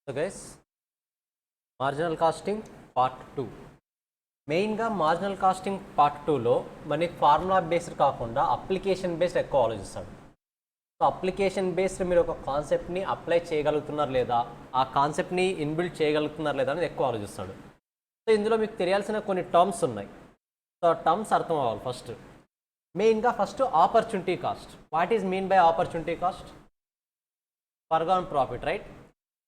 So guys, marginal casting part 2. మెయిన్గా marginal casting part 2లో మనకి ఫార్ములా బేస్డ్ కాకుండా అప్లికేషన్ బేస్డ్ ఎక్కువ ఆలోచిస్తాడు. సో అప్లికేషన్ బేస్డ్ మీరు ఒక కాన్సెప్ట్ని అప్లై చేయగలుగుతున్నారు లేదా, ఆ కాన్సెప్ట్ని ఇన్బిల్డ్ చేయగలుగుతున్నారు లేదా అనేది ఎక్కువ ఆలోచిస్తాడు. సో ఇందులో మీకు తెలియాల్సిన కొన్ని టర్మ్స్ ఉన్నాయి. సో ఆ టర్మ్స్ అర్థం అవ్వాలి. First opportunity cost. What is mean by opportunity cost? Foregone profit, right?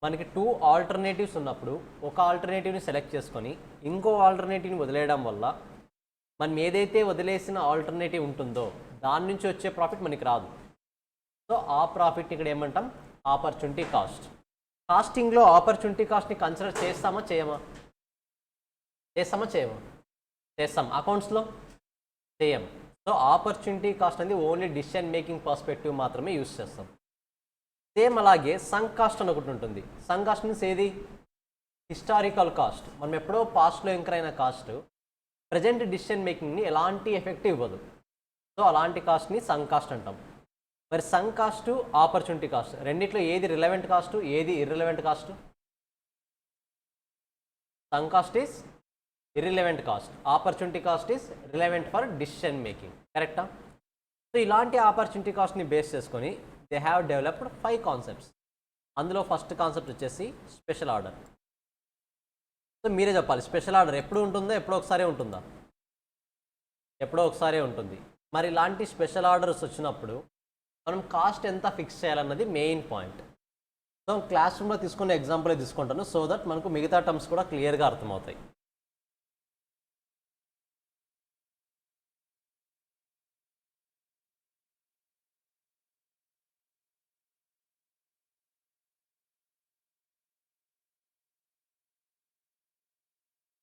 మనకి 2 ఆల్టర్నేటివ్స్ ఉన్నప్పుడు ఒక ఆల్టర్నేటివ్ని సెలెక్ట్ చేసుకొని ఇంకో ఆల్టర్నేటివ్ని వదిలేయడం వల్ల మనం ఏదైతే వదిలేసిన ఆల్టర్నేటివ్ ఉంటుందో దాని నుంచి వచ్చే ప్రాఫిట్ మనకి రాదు. సో ఆ ప్రాఫిట్ ఇక్కడ ఏమంటాం? Opportunity cost. కాస్టింగ్లో ఆపర్చునిటీ కాస్ట్ని కన్సిడర్ చేస్తామా చేయమా? చేస్తాం. అకౌంట్స్లో చేయం. సో ఆపర్చునిటీ కాస్ట్ అనేది ఓన్లీ డిసిషన్ మేకింగ్ పర్స్పెక్టివ్ మాత్రమే యూస్ చేస్తాం. సేమ్ అలాగే సంక్ కాస్ట్ అని ఒకటి ఉంటుంది. సంక్ కాస్ట్ మీన్స్ ఏది? Historical cost. మనం ఎప్పుడో పాస్ట్లో ఇంకర్ అయిన కాస్ట్ ప్రజెంట్ డిసిషన్ మేకింగ్ని ఎలాంటి ఎఫెక్ట్ ఇవ్వదు. సో అలాంటి కాస్ట్ని సంక్ కాస్ట్ అంటాం. మరి సంక్ కాస్ట్, ఆపర్చునిటీ కాస్ట్ రెండిట్లో ఏది రిలవెంట్ కాస్ట్, ఏది irrelevant cost? Sunk cost is irrelevant cost, opportunity cost is relevant for decision making. కరెక్టా? సో ఇలాంటి ఆపర్చునిటీ కాస్ట్ని బేస్ చేసుకొని దే హ్యావ్ డెవలప్డ్ 5 కాన్సెప్ట్స్. అందులో ఫస్ట్ కాన్సెప్ట్ వచ్చేసి స్పెషల్ ఆర్డర్. సో మీరే చెప్పాలి, స్పెషల్ ఆర్డర్ ఎప్పుడు ఉంటుందో, ఎప్పుడో ఒకసారి ఉంటుందా? ఎప్పుడో ఒకసారి ఉంటుంది. మరి ఇలాంటి స్పెషల్ ఆర్డర్స్ వచ్చినప్పుడు మనం కాస్ట్ ఎంత ఫిక్స్ చేయాలన్నది మెయిన్ పాయింట్. సో క్లాస్ రూమ్లో తీసుకునే ఎగ్జాంపులే తీసుకుంటాను, సో దట్ మనకు మిగతా టర్మ్స్ కూడా క్లియర్గా అర్థమవుతాయి.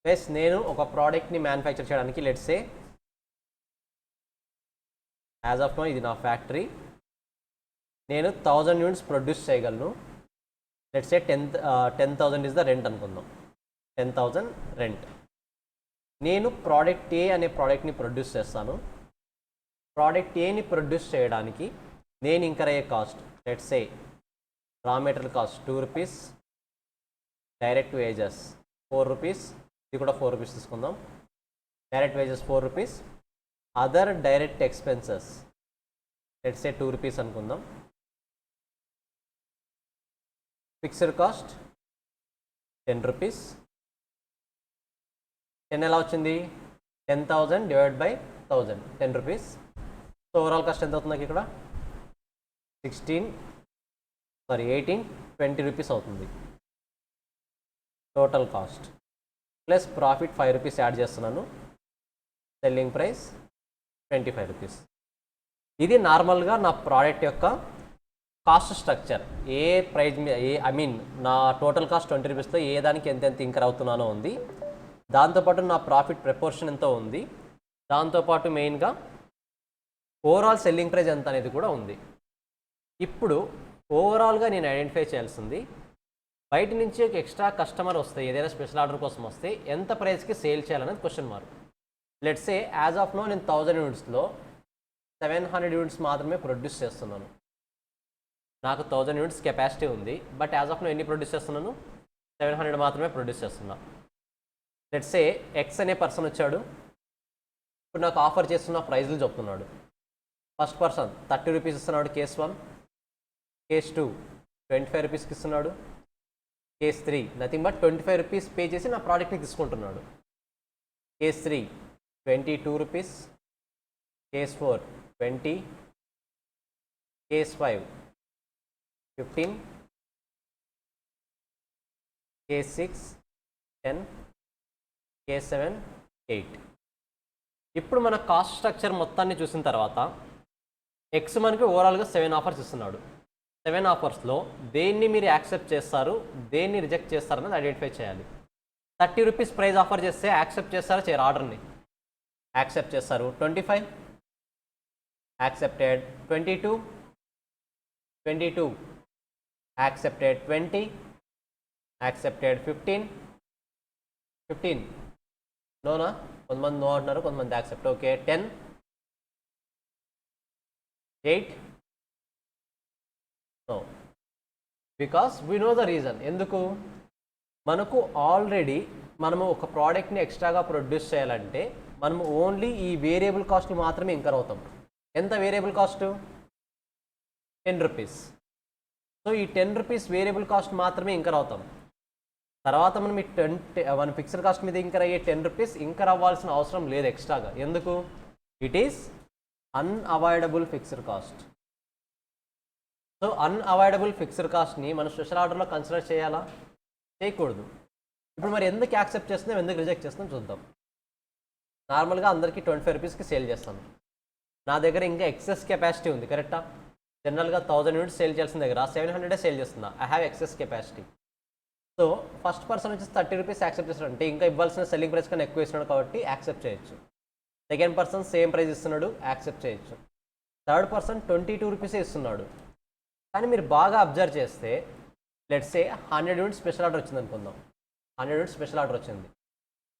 ప్లస్ నేను ఒక ప్రోడక్ట్ని మ్యానుఫ్యాక్చర్ చేయడానికి let's say as of now ఇది నా ఫ్యాక్టరీ, నేను 1000 యూనిట్స్ ప్రొడ్యూస్ చేయగలను. Let's say 10,000 is the rent అనుకుందాం. 10,000 రెంట్. నేను ప్రోడక్ట్ ఏ అనే ప్రోడక్ట్ని ప్రొడ్యూస్ చేస్తాను. ప్రోడక్ట్ ఏని ప్రొడ్యూస్ చేయడానికి నేను ఇంకర్ అయ్యే cost let's say raw material cost 2 rupees, direct wages 4 rupees, ఇది కూడా 4 రూపీస్ తీసుకుందాం. Direct wages 4 rupees, other direct expenses let's say 2 rupees అనుకుందాం. Fixed cost 10 rupees. 10 ఎలా వచ్చింది? 10,000 divide by 1000, 10 rupees. So overall cost ఎంత అవుతుంది నాకు ఇక్కడ? 18, 20 రూపీస్ అవుతుంది total cost. Plus profit 5 rupees add చేస్తున్నాను. Selling price 25 rupees. ఇది నార్మల్గా నా ప్రోడక్ట్ యొక్క కాస్ట్ స్ట్రక్చర్. ఏ ప్రైజ్ నా టోటల్ కాస్ట్ 20 రూపీస్తో ఏ దానికి ఎంత ఇంకర్ అవుతున్నానో ఉంది. దాంతోపాటు నా ప్రాఫిట్ ప్రపోర్షన్ ఎంతో ఉంది. దాంతోపాటు మెయిన్గా ఓవరాల్ సెల్లింగ్ ప్రైస్ ఎంత అనేది కూడా ఉంది. ఇప్పుడు ఓవరాల్గా నేను ఐడెంటిఫై చేయాల్సింది, బయట నుంచి ఒక ఎక్స్ట్రా కస్టమర్ వస్తే, ఏదైనా స్పెషల్ ఆర్డర్ కోసం వస్తే ఎంత ప్రైస్కి సేల్ చేయాలనేది question mark. Let's say as of now నేను 1000 యూనిట్స్లో 700 యూనిట్స్ మాత్రమే ప్రొడ్యూస్ చేస్తున్నాను. నాకు 1000 యూనిట్స్ కెపాసిటీ ఉంది, బట్ యాజ్ ఆఫ్ నో ఎన్ని ప్రొడ్యూస్ చేస్తున్నాను? 700 మాత్రమే ప్రొడ్యూస్ చేస్తున్నాను. లెట్స్ సే ఎక్స్ అనే పర్సన్ వచ్చాడు. ఇప్పుడు నాకు ఆఫర్ చేస్తున్న ప్రైజ్లు చెప్తున్నాడు. ఫస్ట్ పర్సన్ 30 రూపీస్ ఇస్తున్నాడు కేస్ 1, కేస్ 2 25 రూపీస్కి ఇస్తున్నాడు, case 3 nothing but 25 rupees pay చేసి నా ప్రోడక్ట్ని తీసుకుంటున్నాడు. Case 3 22 rupees, case 4 20, case 5 15, case 6 10, case 7 8. ఇప్పుడు మన కాస్ట్ స్ట్రక్చర్ మొత్తాన్ని చూసిన తర్వాత ఎక్స్ మనకి ఓవరాల్గా 7 ఆఫర్స్ ఇస్తున్నాడు. 7 ఆఫర్స్లో దేన్ని మీరు యాక్సెప్ట్ చేస్తారు, దేన్ని రిజెక్ట్ చేస్తారనేది ఐడెంటిఫై చేయాలి. 30 రూపీస్ ప్రైస్ ఆఫర్ చేస్తే యాక్సెప్ట్ చేస్తారా చేయరు? ఆర్డర్ని యాక్సెప్ట్ చేస్తారు. 25 యాక్సెప్టెడ్, 22 యాక్సెప్టెడ్, 20 యాక్సెప్టెడ్, 15 నోనా? కొంతమంది నో అంటున్నారు, కొంతమంది accept. Okay, 10 8 no. Because we know the reason. ఎందుకు? మనకు ఆల్రెడీ మనము ఒక ప్రోడక్ట్ని ఎక్స్ట్రాగా ప్రొడ్యూస్ చేయాలంటే మనము ఓన్లీ ఈ వేరియబుల్ కాస్ట్ని మాత్రమే ఇంకర్ అవుతాం. ఎంత వేరియబుల్ కాస్ట్? 10 రూపీస్. సో ఈ 10 రూపీస్ వేరియబుల్ కాస్ట్ మాత్రమే ఇంకర్ అవుతాం. తర్వాత మనం మన ఫిక్స్డ్ కాస్ట్ మీద ఇంకర్ అయ్యే 10 రూపీస్ ఇంకర్ అవ్వాల్సిన అవసరం లేదు ఎక్స్ట్రాగా. ఎందుకు? It is unavoidable fixed cost. So unavoidable fixed కాస్ట్ని మనం స్పెషల్ ఆర్డర్లో కన్సిడర్ చేయాలా? చేయకూడదు. ఇప్పుడు మరి ఎందుకు యాక్సెప్ట్ చేస్తున్నాం, ఎందుకు రిజెక్ట్ చేస్తున్నాం చూద్దాం. నార్మల్గా అందరికీ 25 రూపీస్కి సేల్ చేస్తాను. నా దగ్గర ఇంకా ఎక్సెస్ కెపాసిటీ ఉంది, కరెక్టా? జనరల్గా 1000 యూనిట్స్ సేల్ చేయాల్సిన దగ్గర 700 సేల్ చేస్తున్నా. I have excess capacity. So first person వచ్చేసి 30 రూపీస్ యాక్సెప్ట్ చేస్తున్నాడు అంటే ఇంకా ఇవ్వాల్సిన సెల్లింగ్ ప్రైస్ కన్నా ఎక్కువ ఇస్తున్నాడు కాబట్టి యాక్సెప్ట్ చేయొచ్చు. సెకండ్ పర్సన్ సేమ్ ప్రైస్ ఇస్తున్నాడు, యాక్సెప్ట్ చేయొచ్చు. థర్డ్ పర్సన్ 22 రూపీసే ఇస్తున్నాడు. కానీ మీరు బాగా అబ్జర్వ్ చేస్తే let's say 100 units special order వచ్చింది అనుకుందాం. 100 యూనిట్స్ స్పెషల్ ఆర్డర్ వచ్చింది.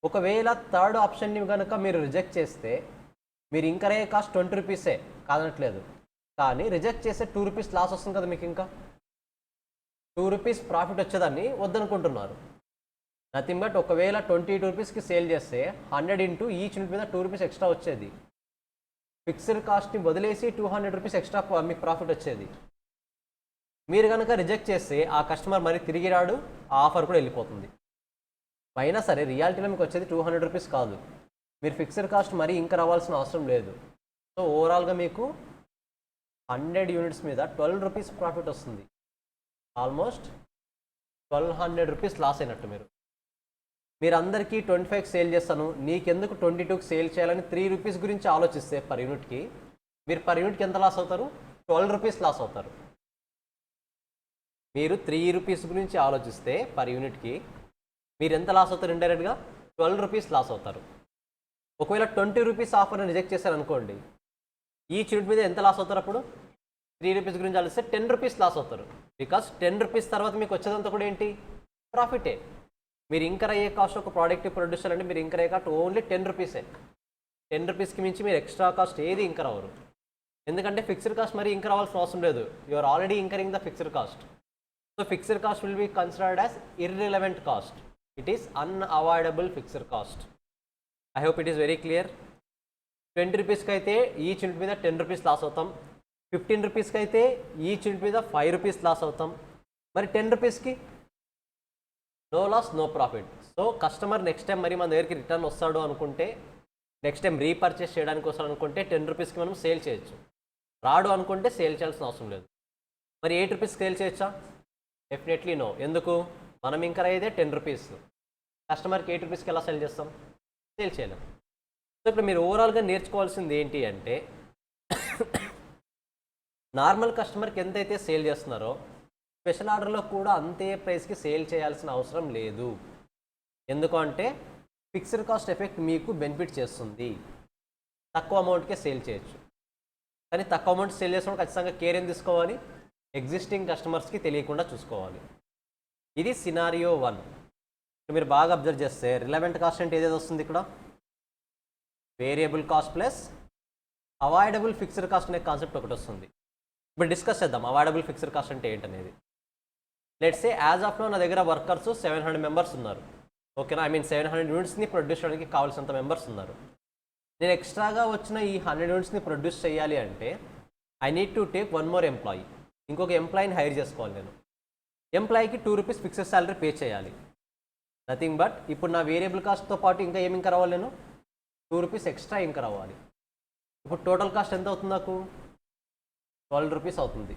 ఒకవేళ థర్డ్ ఆప్షన్ని కనుక మీరు రిజెక్ట్ చేస్తే మీరు ఇంకర్ అయ్యే కాస్ట్ 20 రూపీసే, కాదనట్లేదు. కానీ రిజెక్ట్ చేస్తే 2 రూపీస్ లాస్ వస్తుంది కదా మీకు. ఇంకా 2 రూపీస్ ప్రాఫిట్ వచ్చేదాన్ని వద్దనుకుంటున్నారు. నథింగ్ బట్ ఒకవేళ 22 రూపీస్కి సేల్ చేస్తే 100 ఇంటూ ఈచ్ యూనిట్ మీద 2 రూపీస్ ఎక్స్ట్రా వచ్చేది. ఫిక్స్డ్ కాస్ట్ని వదిలేసి 200 రూపీస్ ఎక్స్ట్రా మీకు ప్రాఫిట్ వచ్చేది. మీరు కనుక రిజెక్ట్ చేస్తే ఆ కస్టమర్ మరి తిరిగి రాడు, ఆ ఆఫర్ కూడా వెళ్ళిపోతుంది. అయినా సరే రియాలిటీలో మీకు వచ్చేది 200 రూపీస్ కాదు. మీరు ఫిక్స్డ్ కాస్ట్ మరీ ఇంకా రావాల్సిన అవసరం లేదు. సో ఓవరాల్గా మీకు 100 యూనిట్స్ మీద 12 రూపీస్ ప్రాఫిట్ వస్తుంది. ఆల్మోస్ట్ 1200 రూపీస్ లాస్ అయినట్టు. మీరు అందరికీ 25కి సేల్ చేస్తాను, నీకెందుకు 22కి సేల్ చేయాలని 3 రూపీస్ గురించి ఆలోచిస్తే పర్ యూనిట్కి మీరు పర్ యూనిట్కి ఎంత లాస్ అవుతారు? 12 రూపీస్ లాస్ అవుతారు. మీరు 3 రూపీస్ గురించి ఆలోచిస్తే పర్ యూనిట్కి మీరు ఎంత లాస్ అవుతారు? ఇండైరెక్ట్గా 12 రూపీస్ లాస్ అవుతారు. ఒకవేళ 20 రూపీస్ ఆఫర్ని రిజెక్ట్ చేశారనుకోండి, ఈ యూనిట్ మీద ఎంత లాస్ అవుతారు? అప్పుడు 3 రూపీస్ గురించి ఆలోచిస్తే 10 రూపీస్ లాస్ అవుతారు. బికాస్ 10 రూపీస్ తర్వాత మీకు వచ్చేదంతా కూడా ఏంటి? ప్రాఫిటే. మీరు ఇంకర్ అయ్యే కాస్ట్ ఒక ప్రోడక్ట్ ప్రొడ్యూస్ చేయాలంటే మీరు ఇంకర్ అయ్యే కాస్ట్ ఓన్లీ 10 రూపీసే. 10 రూపీస్కి మించి మీరు ఎక్స్ట్రా కాస్ట్ ఏది ఇంకర్ అవ్వరు. ఎందుకంటే ఫిక్స్డ్ కాస్ట్ మరి ఇంకర్ అవ్వాల్సిన అవసరం లేదు. You are already incurring the fixed cost. So fixed cost will be considered as irrelevant cost. It is unavoidable fixed cost. I hope it is very clear. 20 రూపీస్కి అయితే each unit మీద 10 rupees loss అవుతాం. 15 రూపీస్కి అయితే each unit మీద 5 rupees loss అవుతాం. మరి 10 రూపీస్కి no loss, no profit. So customer next time మరి మన దగ్గరికి రిటర్న్ వస్తాడు అనుకుంటే, నెక్స్ట్ టైం రీపర్చేస్ చేయడానికి వస్తాడు అనుకుంటే 10 రూపీస్కి మనం సేల్ చేయొచ్చు. రాడు అనుకుంటే సేల్ చేయాల్సిన అవసరం లేదు. మరి 8 రూపీస్కి సేల్ చేయొచ్చా? Definitely no. ఎందుకు? మనం ఇంకర్ అయ్యేదే 10 రూపీస్. కస్టమర్కి 8 రూపీస్కి ఎలా సేల్ చేస్తాం? సేల్ చేయలేం. సో ఇప్పుడు మీరు ఓవరాల్గా నేర్చుకోవాల్సింది ఏంటి అంటే, నార్మల్ కస్టమర్కి ఎంతైతే సేల్ చేస్తున్నారో స్పెషల్ ఆర్డర్లో కూడా అంతే ప్రైస్కి సేల్ చేయాల్సిన అవసరం లేదు. ఎందుకు అంటే ఫిక్స్డ్ కాస్ట్ ఎఫెక్ట్ మీకు బెనిఫిట్ చేస్తుంది. తక్కువ అమౌంట్కే సేల్ చేయొచ్చు. కానీ తక్కువ అమౌంట్ సేల్ చేసినప్పుడు ఖచ్చితంగా కేర్ ఏం తీసుకోవాలి? ఎగ్జిస్టింగ్ కస్టమర్స్కి తెలియకుండా చూసుకోవాలి. ఇది సినారియో 1. మీరు బాగా అబ్జర్వ్ చేస్తే రిలవెంట్ కాస్ట్ అంటే ఏదేది వస్తుంది ఇక్కడ? Variable cost plus avoidable fixed cost అనే కాన్సెప్ట్ ఒకటి వస్తుంది. ఇప్పుడు డిస్కస్ చేద్దాం అవాయిడబుల్ ఫిక్స్డ్ కాస్ట్ అంటే ఏంటనేది. Let's say as of now నా దగ్గర వర్కర్స్ 700 మెంబర్స్ ఉన్నారు. ఓకేనా? ఐ మీన్ 700 యూనిట్స్ని ప్రొడ్యూస్ చేయడానికి కావాల్సినంత మెంబర్స్ ఉన్నారు. నేను ఎక్స్ట్రాగా వచ్చిన ఈ 100 యూనిట్స్ని ప్రొడ్యూస్ చేయాలి అంటే I need to take 1 more employee. ఇంకొక ఎంప్లాయీని హైర్ చేసుకోవాలి నేను. ఎంప్లాయీకి 2 రూపీస్ ఫిక్స్డ్ శాలరీ పే చేయాలి. నథింగ్ బట్ ఇప్పుడు నా వేరియబుల్ కాస్ట్తో పాటు ఇంకా ఏమి ఇంకర్ అవ్వాలి? నేను 2 రూపీస్ ఎక్స్ట్రా ఇంకర్ అవ్వాలి. ఇప్పుడు టోటల్ కాస్ట్ ఎంత అవుతుంది? నాకు 12 రూపీస్ అవుతుంది.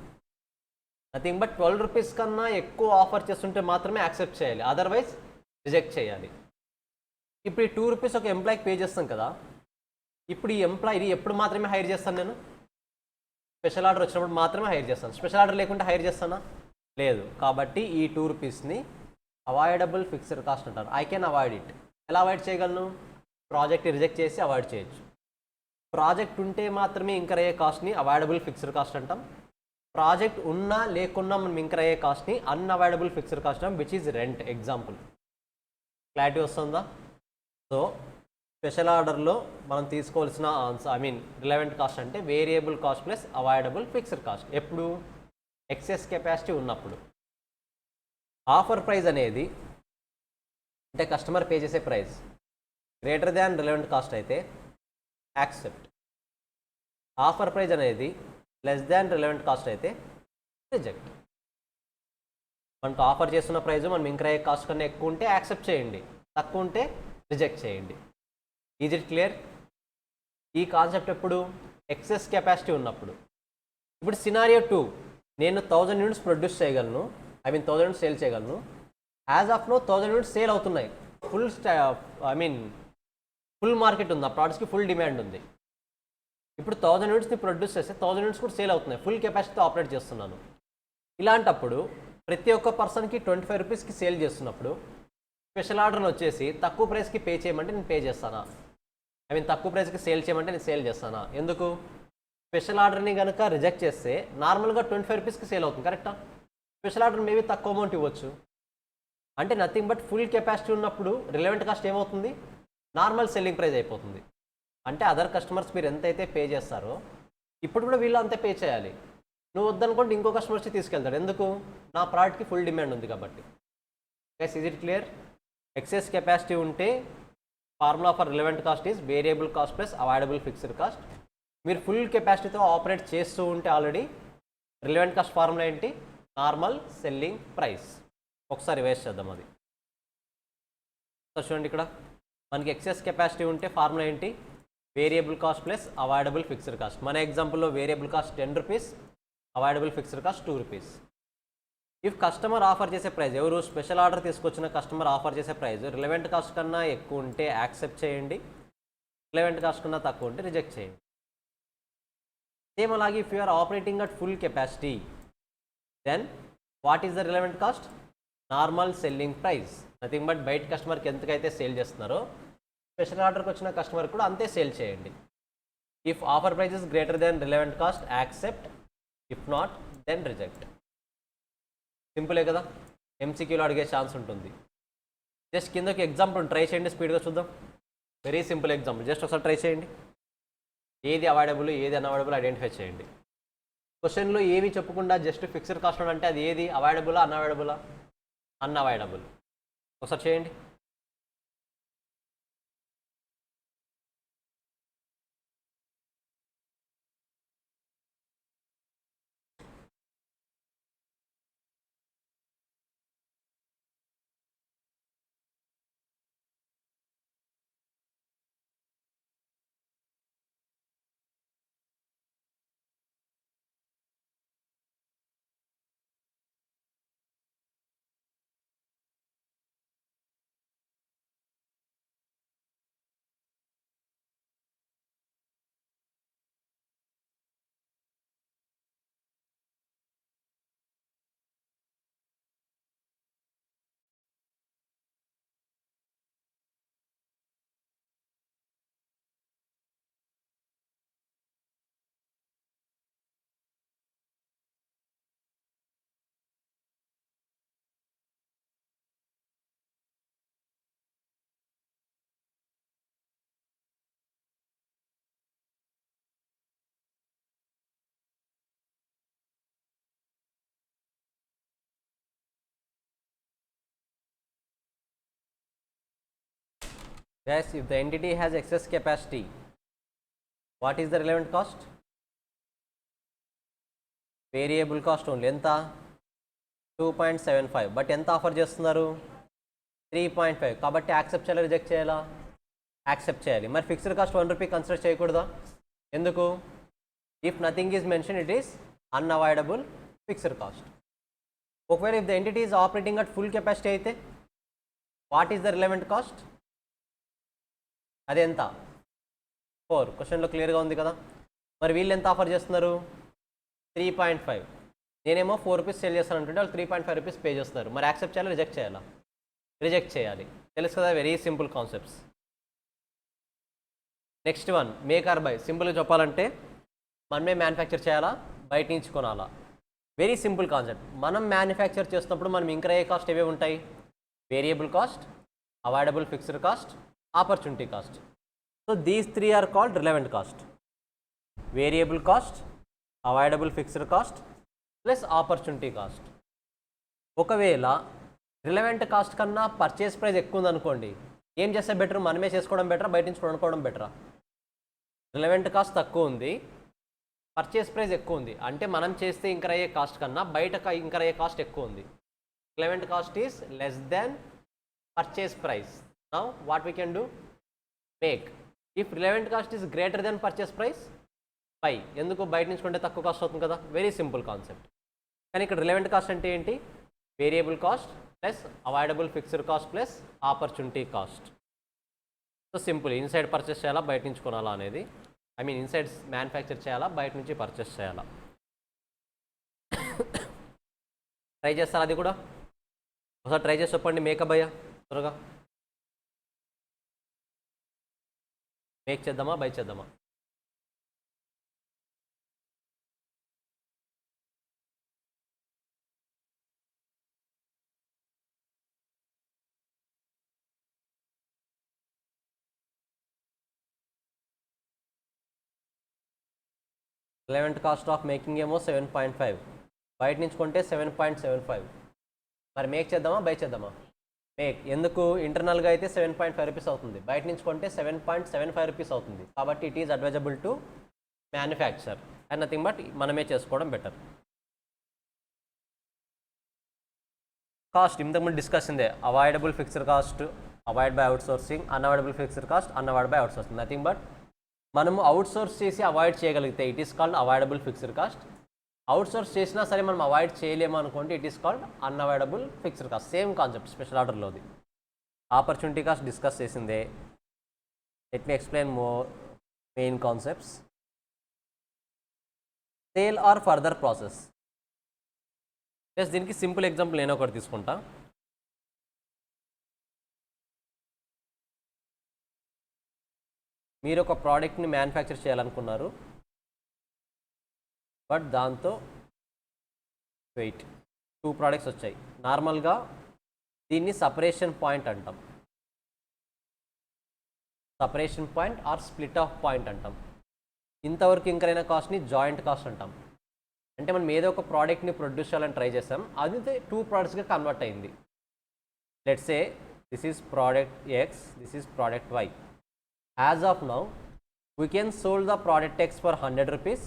నథింగ్ బట్ 12 రూపీస్ కన్నా ఎక్కువ ఆఫర్ చేస్తుంటే మాత్రమే యాక్సెప్ట్ చేయాలి, అదర్వైజ్ రిజెక్ట్ చేయాలి. ఇప్పుడు ఈ 2 రూపీస్ ఒక ఎంప్లాయీకి పే చేస్తాం కదా, ఇప్పుడు ఈ ఎంప్లాయీని ఎప్పుడు మాత్రమే హైర్ చేస్తాను? నేను స్పెషల్ ఆర్డర్ వచ్చినప్పుడు మాత్రమే హైర్ చేస్తాను. స్పెషల్ ఆర్డర్ లేకుంటే హైర్ చేస్తానా? లేదు. కాబట్టి ఈ 2 రూపీస్ని అవాయిడబుల్ ఫిక్స్డ్ కాస్ట్ అంటారు. I can avoid it. ఎలా అవాయిడ్ చేయగలను? ప్రాజెక్ట్ రిజెక్ట్ చేసి అవాయిడ్ చేయొచ్చు. ప్రాజెక్ట్ ఉంటే మాత్రమే ఇంకర్ అయ్యే కాస్ట్ని అవాయిడబుల్ ఫిక్స్డ్ కాస్ట్ అంటాం. ప్రాజెక్ట్ ఉన్నా లేకున్నా మనం ఇంకర్ అయ్యే కాస్ట్ని అన్అవాయిడబుల్ ఫిక్స్డ్ కాస్ట్ అంటాం, which is rent. Example clarity వస్తుందా? సో స్పెషల్ ఆర్డర్లో మనం తీసుకోవాల్సిన రిలవెంట్ కాస్ట్ అంటే variable cost plus avoidable fixed cost. ఎప్పుడు? ఎక్సెస్ కెపాసిటీ ఉన్నప్పుడు. ఆఫర్ ప్రైస్ అనేది అంటే కస్టమర్ పే చేసే price greater than relevant cost అయితే యాక్సెప్ట్. ఆఫర్ ప్రైస్ అనేది లెస్ దాన్ రిలవెంట్ కాస్ట్ అయితే రిజెక్ట్. మనకు ఆఫర్ చేస్తున్న ప్రైస్ మనం ఇంక్రై కాస్ట్ కన్నా ఎక్కువ ఉంటే యాక్సెప్ట్ చేయండి, తక్కువ ఉంటే రిజెక్ట్ చేయండి. Is it clear? ఈ కాన్సెప్ట్ ఎప్పుడు? ఎక్సెస్ కెపాసిటీ ఉన్నప్పుడు. ఇప్పుడు సినారియో 2, నేను 1000 యూనిట్స్ ప్రొడ్యూస్ చేయగలను, 1000 యూనిట్స్ సేల్ చేయగలను. As of now 1000 units sale అవుతున్నాయి. ఫుల్ మార్కెట్ ఉంది, ఆ ప్రోడక్ట్స్కి ఫుల్ డిమాండ్ ఉంది. ఇప్పుడు 1000 యూనిట్స్ని ప్రొడ్యూస్ చేస్తే 1000 యూనిట్స్ కూడా సేల్ అవుతున్నాయి, ఫుల్ కెపాసిటీతో ఆపరేట్ చేస్తున్నాను. ఇలాంటప్పుడు ప్రతి ఒక్క పర్సన్కి 25 రూపీస్కి సేల్ చేస్తున్నప్పుడు స్పెషల్ ఆర్డర్ని వచ్చేసి తక్కువ ప్రైస్కి పే చేయమంటే నేను పే చేస్తానా? తక్కువ ప్రైస్కి సేల్ చేయమంటే నేను సేల్ చేస్తానా? ఎందుకు? స్పెషల్ ఆర్డర్ని కనుక రిజెక్ట్ చేస్తే నార్మల్గా 25 రూపీస్కి సేల్ అవుతుంది, కరెక్టా? స్పెషల్ ఆర్డర్ మేబీ తక్కువ అమౌంట్ ఇవ్వచ్చు. అంటే నథింగ్ బట్ ఫుల్ కెపాసిటీ ఉన్నప్పుడు రిలవెంట్ కాస్ట్ ఏమవుతుంది? నార్మల్ సెల్లింగ్ ప్రైస్ అయిపోతుంది. అంటే అదర్ కస్టమర్స్ మీరు ఎంతైతే పే చేస్తారో ఇప్పుడు కూడా వీళ్ళు అంతే పే చేయాలి. నువ్వు వద్దనుకుంటే ఇంకో కస్టమర్స్కి తీసుకెళ్తాడు. ఎందుకు? నా ప్రోడక్ట్కి ఫుల్ డిమాండ్ ఉంది కాబట్టి. Guys, is it clear? Excess capacity ఉంటే formula for relevant cost is variable cost plus avoidable fixed cost. మీరు ఫుల్ కెపాసిటీతో ఆపరేట్ చేస్తూ ఉంటే ఆల్రెడీ రిలవెంట్ కాస్ట్ ఫార్ములా ఏంటి? Normal selling price. ఒకసారి వేస్ట్ చేద్దాం అది. చూడండి, ఇక్కడ మనకి ఎక్సెస్ కెపాసిటీ ఉంటే ఫార్ములా ఏంటి? Variable cost plus avoidable fixed cost. మన ఎగ్జాంపుల్లో variable cost 10 rupees, avoidable fixed cost 2 rupees. If customer offer చేసే ప్రైస్, ఎవరు స్పెషల్ ఆర్డర్ తీసుకొచ్చిన కస్టమర్ ఆఫర్ చేసే ప్రైస్ రిలవెంట్ కాస్ట్ కన్నా ఎక్కువ ఉంటే యాక్సెప్ట్ చేయండి, రిలవెంట్ కాస్ట్ కన్నా తక్కువ ఉంటే రిజెక్ట్ చేయండి. సేమ్ అలాగే if you are operating at full capacity then what is the relevant cost? Normal selling price. Nothing but బయట కస్టమర్కి ఎంతకైతే సేల్ చేస్తున్నారో స్పెషల్ ఆర్డర్కి వచ్చిన కస్టమర్ కూడా అంతే సేల్ చేయండి. If offer price is greater than relevant cost accept, if not then reject. సింపులే కదా, ఎంసీక్యూలో అడిగే ఛాన్స్ ఉంటుంది. జస్ట్ కిందకి ఎగ్జాంపుల్ ట్రై చేయండి, స్పీడ్గా చూద్దాం. వెరీ సింపుల్ ఎగ్జాంపుల్, జస్ట్ ఒకసారి ట్రై చేయండి. ఏది అవాయిడబుల్ ఏది అన్అవాయిడబుల్ ఐడెంటిఫై చేయండి. క్వశ్చన్లో ఏవి చెప్పకుండా జస్ట్ ఫిక్స్డ్ కాస్ట్ అంటే అది ఏది? అవాయిడబులా అన్అవాయిడబులా? అన్అవాయిడబుల్. ఒకసారి చేయండి. Yes, if the entity has excess capacity, what is the relevant cost? Variable cost only. ఎంత? 2.75. బట్ ఎంత ఆఫర్ చేస్తున్నారు? 3.5. కాబట్టి యాక్సెప్ట్ చేయాలా రిజెక్ట్ చేయాలా? యాక్సెప్ట్ చేయాలి. మరి ఫిక్స్డ్ కాస్ట్ 1 రూపీ కన్సిడర్ చేయకూడదా? ఎందుకు? If nothing is mention it is unavoidable fixed cost. ఒకవేళ if the entity is operating at full capacity అయితే what is the relevant cost? అదెంత? 4. క్వశ్చన్లో క్లియర్గా ఉంది కదా. మరి వీళ్ళు ఎంత ఆఫర్ చేస్తున్నారు? 3.5. నేనేమో 4 రూపీస్ సేల్ చేస్తాను అంటుంటే వాళ్ళు 3.5 రూపీస్ పే చేస్తున్నారు. మరి యాక్సెప్ట్ చేయాలా రిజెక్ట్ చేయాలా? రిజెక్ట్ చేయాలి. తెలుసు కదా, very simple concepts. Next one, make or buy. సింపుల్గా చెప్పాలంటే మనమే మ్యానుఫ్యాక్చర్ చేయాలా, బయట నుంచి కొనాలా? Very simple concept. మనం మ్యానుఫ్యాక్చర్ చేస్తున్నప్పుడు మనం ఇంక్రై అయ్యే కాస్ట్ ఏవే ఉంటాయి? Variable cost, avoidable fixed cost, opportunity cost. So these 3 are called relevant cost. Variable cost, avoidable fixed cost plus opportunity cost. ఒకవేళ రిలవెంట్ కాస్ట్ కన్నా పర్చేస్ ప్రైస్ ఎక్కువ ఉందనుకోండి, ఏం చేస్తే బెటర్? మనమే చేసుకోవడం బెటరా, బయట నుంచి కొనుక్కోవడం బెటరా? రిలవెంట్ కాస్ట్ తక్కువ ఉంది, పర్చేస్ ప్రైస్ ఎక్కువ ఉంది, అంటే మనం చేస్తే ఇంకర్ అయ్యే కాస్ట్ కన్నా బయట ఇంకర్ అయ్యే కాస్ట్ ఎక్కువ ఉంది. Relevant cost is less than purchase price. Now what we can do? Make. If relevant cost is greater than purchase price, by. ఎందుకు? బయట నుంచి కొంటే తక్కువ కాస్ట్ అవుతుంది కదా. Very simple concept. కానీ ఇక్కడ రిలవెంట్ కాస్ట్ అంటే ఏంటి? Variable cost plus avoidable fixed cost plus opportunity cost. So simple. Inside purchase చేయాలా, బయట నుంచి కొనాలా అనేది, ఐ మీన్ ఇన్సైడ్ మ్యానుఫ్యాక్చర్ చేయాలా, బయట నుంచి పర్చేస్ చేయాలా. ట్రై చేస్తారా అది కూడా? ఒకసారి ట్రై చేసి చెప్పండి. మేకప్ అయ్యా త్వరగా. మేక్ చేద్దామా, బై చేద్దామా? రిలవెంట్ కాస్ట్ ఆఫ్ మేకింగ్ ఏమో 7.5, బయట నుంచి కొంటే 7.75. మరి మేక్ చేద్దామా, బై చేద్దామా? మేక్. ఎందుకు? ఇంటర్నల్గా అయితే 7.5 రూపీస్ అవుతుంది, బయట నుంచి కొంటే 7.75 రూపీస్ అవుతుంది. కాబట్టి it is advisable to manufacture and nothing but మనమే చేసుకోవడం బెటర్. కాస్ట్ ఇంతకుముందు డిస్కస్ ఉంది. Avoidable fixed cost avoid by outsourcing, unavoidable fixed cost unavoid by outsourcing. Nothing but మనము అవుట్ సోర్స్ చేసి అవాయిడ్ చేయగలిగితే it is called avoidable fixed cost. Outsource చేసినా సరే మనం అవాయిడ్ చేయలేము అనుకోండి, it is called unavoidable fixed cost. Same concept special ఆర్డర్లోది. Opportunity cost discuss చేసిందే. Let me explain more main concepts. Sale or further process. Plus దీనికి simple example నేను ఒకటి తీసుకుంటా. మీరు ఒక ప్రోడక్ట్ని మ్యానుఫ్యాక్చర్ చేయాలనుకున్నారు, బట్ దాంతో వెయిట్ 2 ప్రోడక్ట్స్ వచ్చాయి. నార్మల్గా దీన్ని సపరేషన్ పాయింట్ అంటాం. Separation point or split off point అంటాం. ఇంతవరకు ఇంకరైన కాస్ట్ని జాయింట్ కాస్ట్ అంటాం. అంటే మనం ఏదో ఒక ప్రోడక్ట్ని ప్రొడ్యూస్ చేయాలని ట్రై చేస్తాం, అది 2 ప్రోడక్ట్స్గా కన్వర్ట్ అయింది. Let's say this is product X, this is product Y. As of now, we can sold the product X for 100 rupees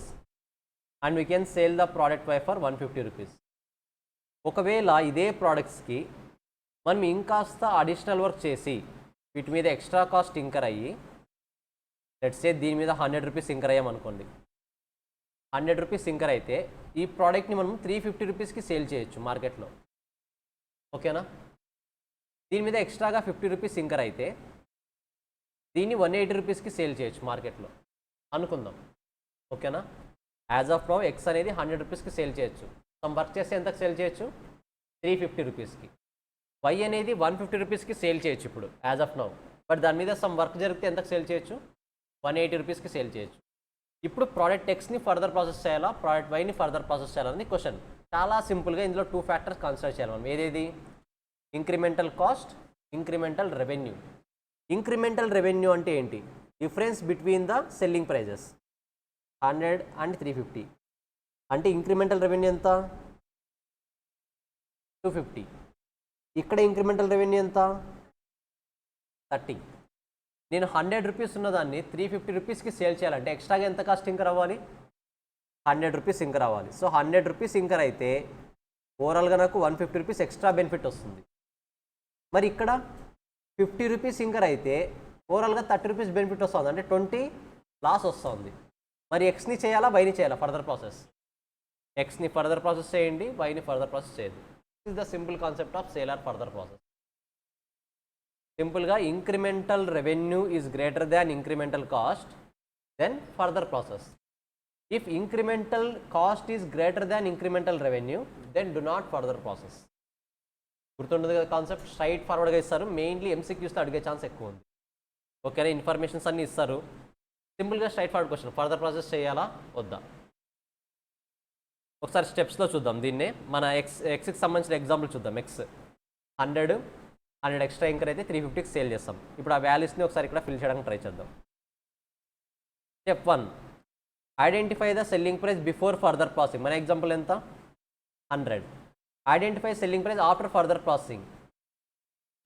and we can sell the product Y for 150 rupees. ఒకవేళ ఇదే ప్రోడక్ట్స్కి మనం ఇంకాస్త additional work చేసి వీటి మీద extra cost incur అయ్యి, let's say దీని మీద 100 రూపీస్ ఇంకర్ అయ్యాం అనుకోండి. 100 రూపీస్ ఇంకర్ అయితే ఈ ప్రోడక్ట్ని మనం 350 రూపీస్కి సేల్ చేయొచ్చు మార్కెట్లో. ఓకేనా? దీని మీద ఎక్స్ట్రాగా 50 రూపీస్ ఇంకర్ అయితే దీన్ని 180 రూపీస్కి సేల్ చేయొచ్చు మార్కెట్లో అనుకుందాం. ఓకేనా? యాజ్ ఆఫ్ నౌ ఎక్స్ అనేది 100 రూపీస్కి సేల్ చేయొచ్చు. సమ్ వర్క్ చేస్తే ఎంతకు సేల్ చేయొచ్చు? 350 రూపీస్కి. వై అనేది 150 రూపీస్కి సేల్ చేయొచ్చు ఇప్పుడు యాజ్ ఆఫ్ నౌ. బట్ దాని మీద సమ్ వర్క్ జరిగితే ఎంతకు సేల్ చేయొచ్చు? 180 రూపీస్కి సేల్ చేయొచ్చు. ఇప్పుడు ప్రోడక్ట్ ఎక్స్ని ఫర్దర్ ప్రాసెస్ చేయాలా, ప్రోడక్ట్ వైని ఫర్దర్ ప్రాసెస్ చేయాలని క్వశ్చన్. చాలా సింపుల్గా ఇందులో 2 ఫ్యాక్టర్స్ కన్సిడర్ చేయాలి మనం. ఏదేది? Incremental cost, incremental revenue. Incremental revenue అంటే ఏంటి? Difference between the selling prices 100 and 350. అంటే ఇంక్రిమెంటల్ రెవెన్యూ ఎంత? 250. ఇక్కడ ఇంక్రిమెంటల్ రెవెన్యూ ఎంత? 30. నేను 100 రూపీస్ ఉన్నదాన్ని 350 రూపీస్కి సేల్ చేయాలంటే ఎక్స్ట్రాగా ఎంత కాస్ట్ ఇంకర్ అవ్వాలి? 100 రూపీస్ ఇంకర్ అవ్వాలి. సో 100 రూపీస్ ఇంకర్ అయితే ఓవరాల్గా నాకు 150 రూపీస్ ఎక్స్ట్రా బెనిఫిట్ వస్తుంది. మరి ఇక్కడ 50 రూపీస్ ఇంకర్ అయితే ఓవరాల్గా 30 రూపీస్ బెనిఫిట్ వస్తుంది, అంటే 20 లాస్ వస్తుంది. మరి ఎక్స్ని చేయాలా, వైని చేయాలా? Further process. ఎక్స్ని ఫర్దర్ ప్రాసెస్ చేయండి, వైని ఫర్దర్ ప్రాసెస్ చేయదు. This is the simple concept of sale or further process. సింపుల్గా incremental revenue is greater than incremental cost, then further process. If incremental cost is greater than incremental revenue, then do not further process. గుర్తుండదు కదా concept. Straight ఫార్వర్డ్గా ఇస్తారు. Mainly ఎంసీక్యూస్తో అడిగే chance ఎక్కువ ఉంది. ఓకేనా? Informations అన్నీ ఇస్తారు. సింపుల్గా straight forward question. Further process చేయాలా వద్దా? ఒకసారి స్టెప్స్లో చూద్దాం దీన్నే. మన ఎక్స్కి సంబంధించిన ఎగ్జాంపుల్ చూద్దాం. ఎక్స్ 100 ఎక్స్ట్రా ఇంకర్ అయితే 350కి సేల్ చేస్తాం. ఇప్పుడు ఆ వాల్యూస్ని ఒకసారి ఇక్కడ ఫిల్ చేయడానికి ట్రై చేద్దాం. Step 1, identify the selling price before further processing. మన ఎగ్జాంపుల్ ఎంత? 100. Identify selling price after further processing.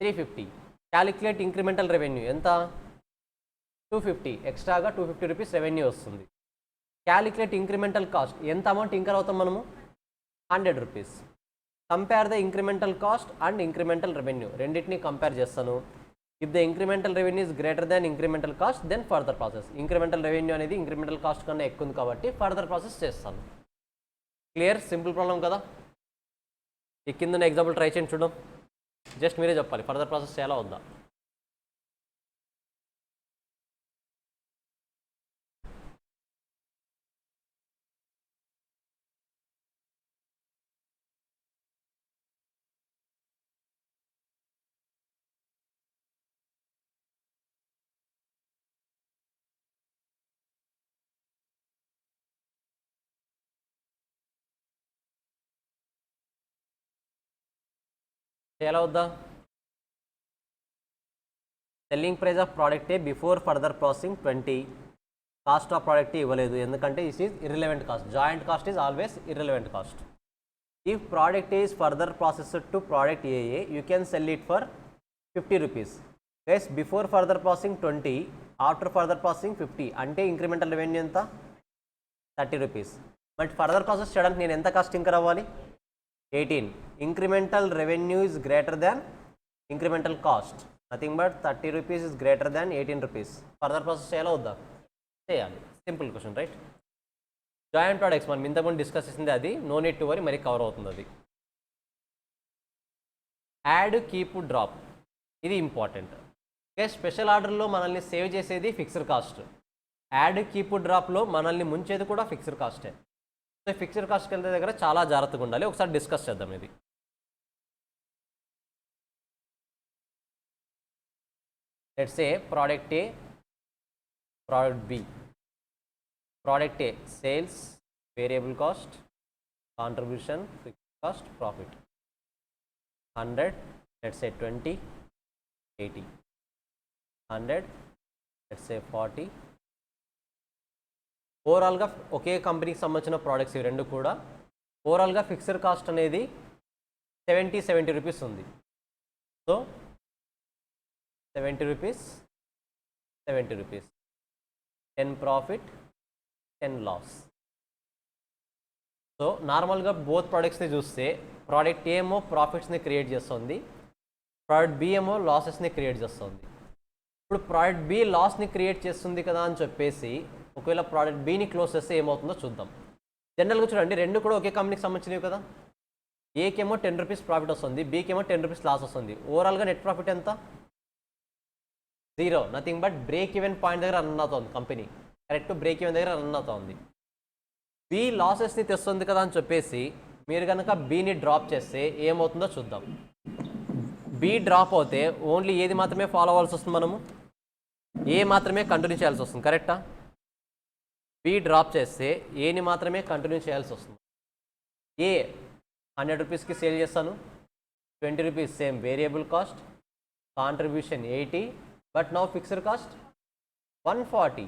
350. Calculate incremental revenue ఎంత? 250. ఎక్స్ట్రాగా 250 రూపీస్ రెవెన్యూ వస్తుంది. క్యాలిక్యులేట్ ఇంక్రిమెంటల్ కాస్ట్, ఎంత అమౌంట్ ఇంకర్ అవుతాం మనము? 100 రూపీస్. Compare the incremental cost and incremental revenue, రెండింటిని కంపేర్ చేస్తాను. If the incremental revenue is greater than incremental cost then further process. Incremental revenue అనేది ఇంక్రిమెంటల్ కాస్ట్ కన్నా ఎక్కువ ఉంది కాబట్టి ఫర్దర్ ప్రాసెస్ చేస్తాను. క్లియర్? సింపుల్ ప్రాబ్లం కదా. ఈ కింద ఎగ్జాంపుల్ ట్రై చేయండి చూద్దాం. జస్ట్ మీరే చెప్పాలి ఫర్దర్ ప్రాసెస్ చేయాలా వద్దా. చేయాలా వద్దా? Selling price of product A before further processing 20. Cost of product ఇవ్వలేదు ఎందుకంటే is is irrelevant cost. Joint cost is always irrelevant cost. If product is further processed to product AA you can sell it for 50 rupees. Guys before further processing 20, after further processing 50, అంటే incremental revenue ఎంత? 30 rupees. But further process చేయడానికి నేను ఎంత cost incur అవ్వాలి? 18. Incremental revenue is greater than incremental cost. Nothing but 30 rupees is greater than 18 rupees. Further process చేయాలా వద్దా? చేయాలి. Simple question right. Joint products మనం ఇంతకుముందు డిస్కస్ చేసింది అది, నో నీడ్ టు వరీ, మరి కవర్ అవుతుంది అది. యాడ్, కీప్, డ్రాప్, ఇది ఇంపార్టెంట్. ఓకే, స్పెషల్ ఆర్డర్లో మనల్ని సేవ్ చేసేది ఫిక్స్డ్ కాస్ట్. యాడ్, కీప్, డ్రాప్లో మనల్ని ముంచేది కూడా ఫిక్స్డ్ కాస్టే. సో ఫిక్స్డ్ కాస్ట్కి వెళ్ళే దగ్గర చాలా జాగ్రత్తగా ఉండాలి. ఒకసారి డిస్కస్ చేద్దాం ఇది. Let's say product A, product B. Product A sales, variable cost, contribution, fixed cost, profit. 100, let's say 20, 80. 100, let's say 40. ఓవరాల్గా ఒకే కంపెనీకి సంబంధించిన ప్రోడక్ట్స్ ఇవి రెండు కూడా. ఓవరాల్గా ఫిక్స్డ్ కాస్ట్ అనేది 70 రూపీస్ ఉంది. So 70 rupees, 70 rupees, 10 profit, 10 loss. So నార్మల్గా బోత్ ప్రోడక్ట్స్ని చూస్తే ప్రోడక్ట్ ఏ ఏమో ప్రాఫిట్స్ని క్రియేట్ చేస్తుంది, ప్రోడక్ట్ బి ఏమో లాసెస్ని క్రియేట్ చేస్తుంది. ఇప్పుడు ప్రోడక్ట్ బి లాస్ని క్రియేట్ చేస్తుంది కదా అని చెప్పేసి ఒకవేళ ప్రోడక్ట్ బిని క్లోజ్ చేస్తే ఏమవుతుందో చూద్దాం. జనరల్గా చూడండి, రెండు కూడా ఒకే కంపెనీకి సంబంధించినవి కదా. ఏకేమో 10 రూపీస్ ప్రాఫిట్ వస్తుంది, బీకేమో 10 రూపీస్ లాస్ వస్తుంది. ఓవరాల్గా నెట్ ప్రాఫిట్ ఎంత? 0. Nothing but break even point దగ్గర రన్ అవుతుంది కంపెనీ. కరెక్ట్ బ్రేక్ ఈవెన్ దగ్గర రన్ అవుతుంది. బి లాసెస్ని తెస్తుంది కదా అని చెప్పేసి మీరు కనుక బీని డ్రాప్ చేస్తే ఏమవుతుందో చూద్దాం. బి డ్రాప్ అవుతే ఓన్లీ ఏది మాత్రమే ఫాలో అవ్వాల్సి వస్తుంది, మనము ఏ మాత్రమే కంటిన్యూ చేయాల్సి వస్తుంది. కరెక్టా? బి డ్రాప్ చేస్తే ఏని మాత్రమే కంటిన్యూ చేయాల్సి వస్తుంది. ఏ 100 రూపీస్కి సేల్ చేస్తాను, 20 rupees same variable cost, contribution 80, but now fixed cost 140.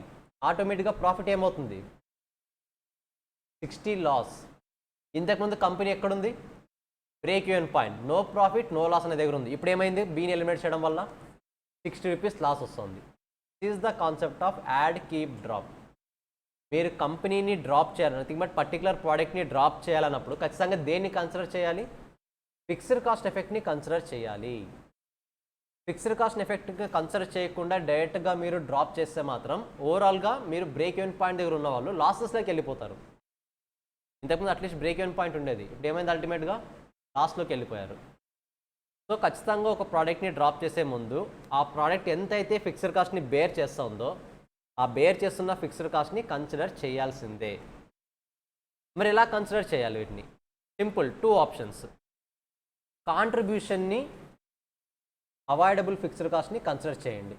ఆటోమేటిక్గా ప్రాఫిట్ ఏమవుతుంది? 60 లాస్. ఇంతకుముందు కంపెనీ ఎక్కడుంది? Break even point, no profit no loss అనే దగ్గర ఉంది. ఇప్పుడు ఏమైంది? బీని ఎలిమినేట్ చేయడం వల్ల 60 రూపీస్ లాస్ వస్తుంది. This is the concept of add, keep, drop. మీరు కంపెనీని డ్రాప్ చేయాలి, నథింగ్ బట్ పర్టికులర్ ప్రోడక్ట్ని డ్రాప్ చేయాలన్నప్పుడు ఖచ్చితంగా దేన్ని కన్సిడర్ చేయాలి? ఫిక్స్డ్ కాస్ట్ ఎఫెక్ట్ని కన్సిడర్ చేయాలి. ఫిక్స్డ్ కాస్ట్ ఎఫెక్ట్ని కన్సిడర్ చేయకుండా డైరెక్ట్గా మీరు డ్రాప్ చేస్తే మాత్రం ఓవరాల్గా మీరు బ్రేక్ ఈవెన్ పాయింట్ దగ్గర ఉన్న వాళ్ళు లాసెస్లోకి వెళ్ళిపోతారు. ఇంతకుముందు అట్లీస్ట్ బ్రేక్ ఈవెన్ పాయింట్ ఉండేది, ఇప్పుడు ఏమైంది? అల్టిమేట్గా లాస్లోకి వెళ్ళిపోయారు. సో ఖచ్చితంగా ఒక ప్రోడక్ట్ని డ్రాప్ చేసే ముందు ఆ ప్రోడక్ట్ ఎంతైతే ఫిక్స్డ్ కాస్ట్ని బేర్ చేస్తుందో ఆ బేర్ చేస్తున్న ఫిక్స్డ్ కాస్ట్ని కన్సిడర్ చేయాల్సిందే. మరి ఎలా కన్సిడర్ చేయాలి వీటిని? Simple, 2 options. కాంట్రిబ్యూషన్ని అవాయిడబుల్ ఫిక్స్డ్ కాస్ట్ని కన్సిడర్ చేయండి.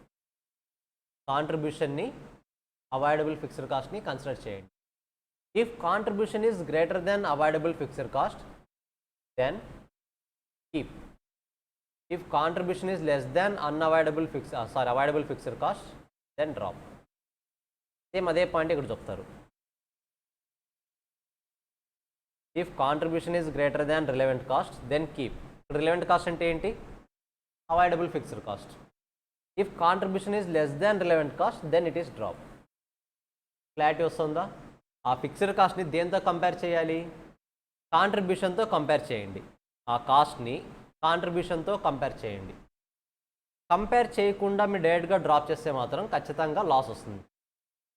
కాంట్రిబ్యూషన్ని అవాయిడబుల్ ఫిక్స్డ్ కాస్ట్ని కన్సిడర్ చేయండి. If contribution is greater than avoidable fixed cost then keep. If contribution is less than avoidable fixed cost then drop. Same అదే పాయింట్ ఇక్కడ చెప్తారు. If contribution is greater than relevant cost then keep. Relevant cost అంటే ఏంటి? Avoidable fixed cost. If contribution is less than relevant cost then it is drop. Clarity వస్తుందా? ఆ fixed కాస్ట్ని దేంతో compare చేయాలి? కాంట్రిబ్యూషన్తో compare చేయండి. ఆ కాస్ట్ని కాంట్రిబ్యూషన్తో కంపేర్ చేయండి. కంపేర్ చేయకుండా మీరు డైరెక్ట్గా డ్రాప్ చేస్తే మాత్రం ఖచ్చితంగా లాస్ వస్తుంది.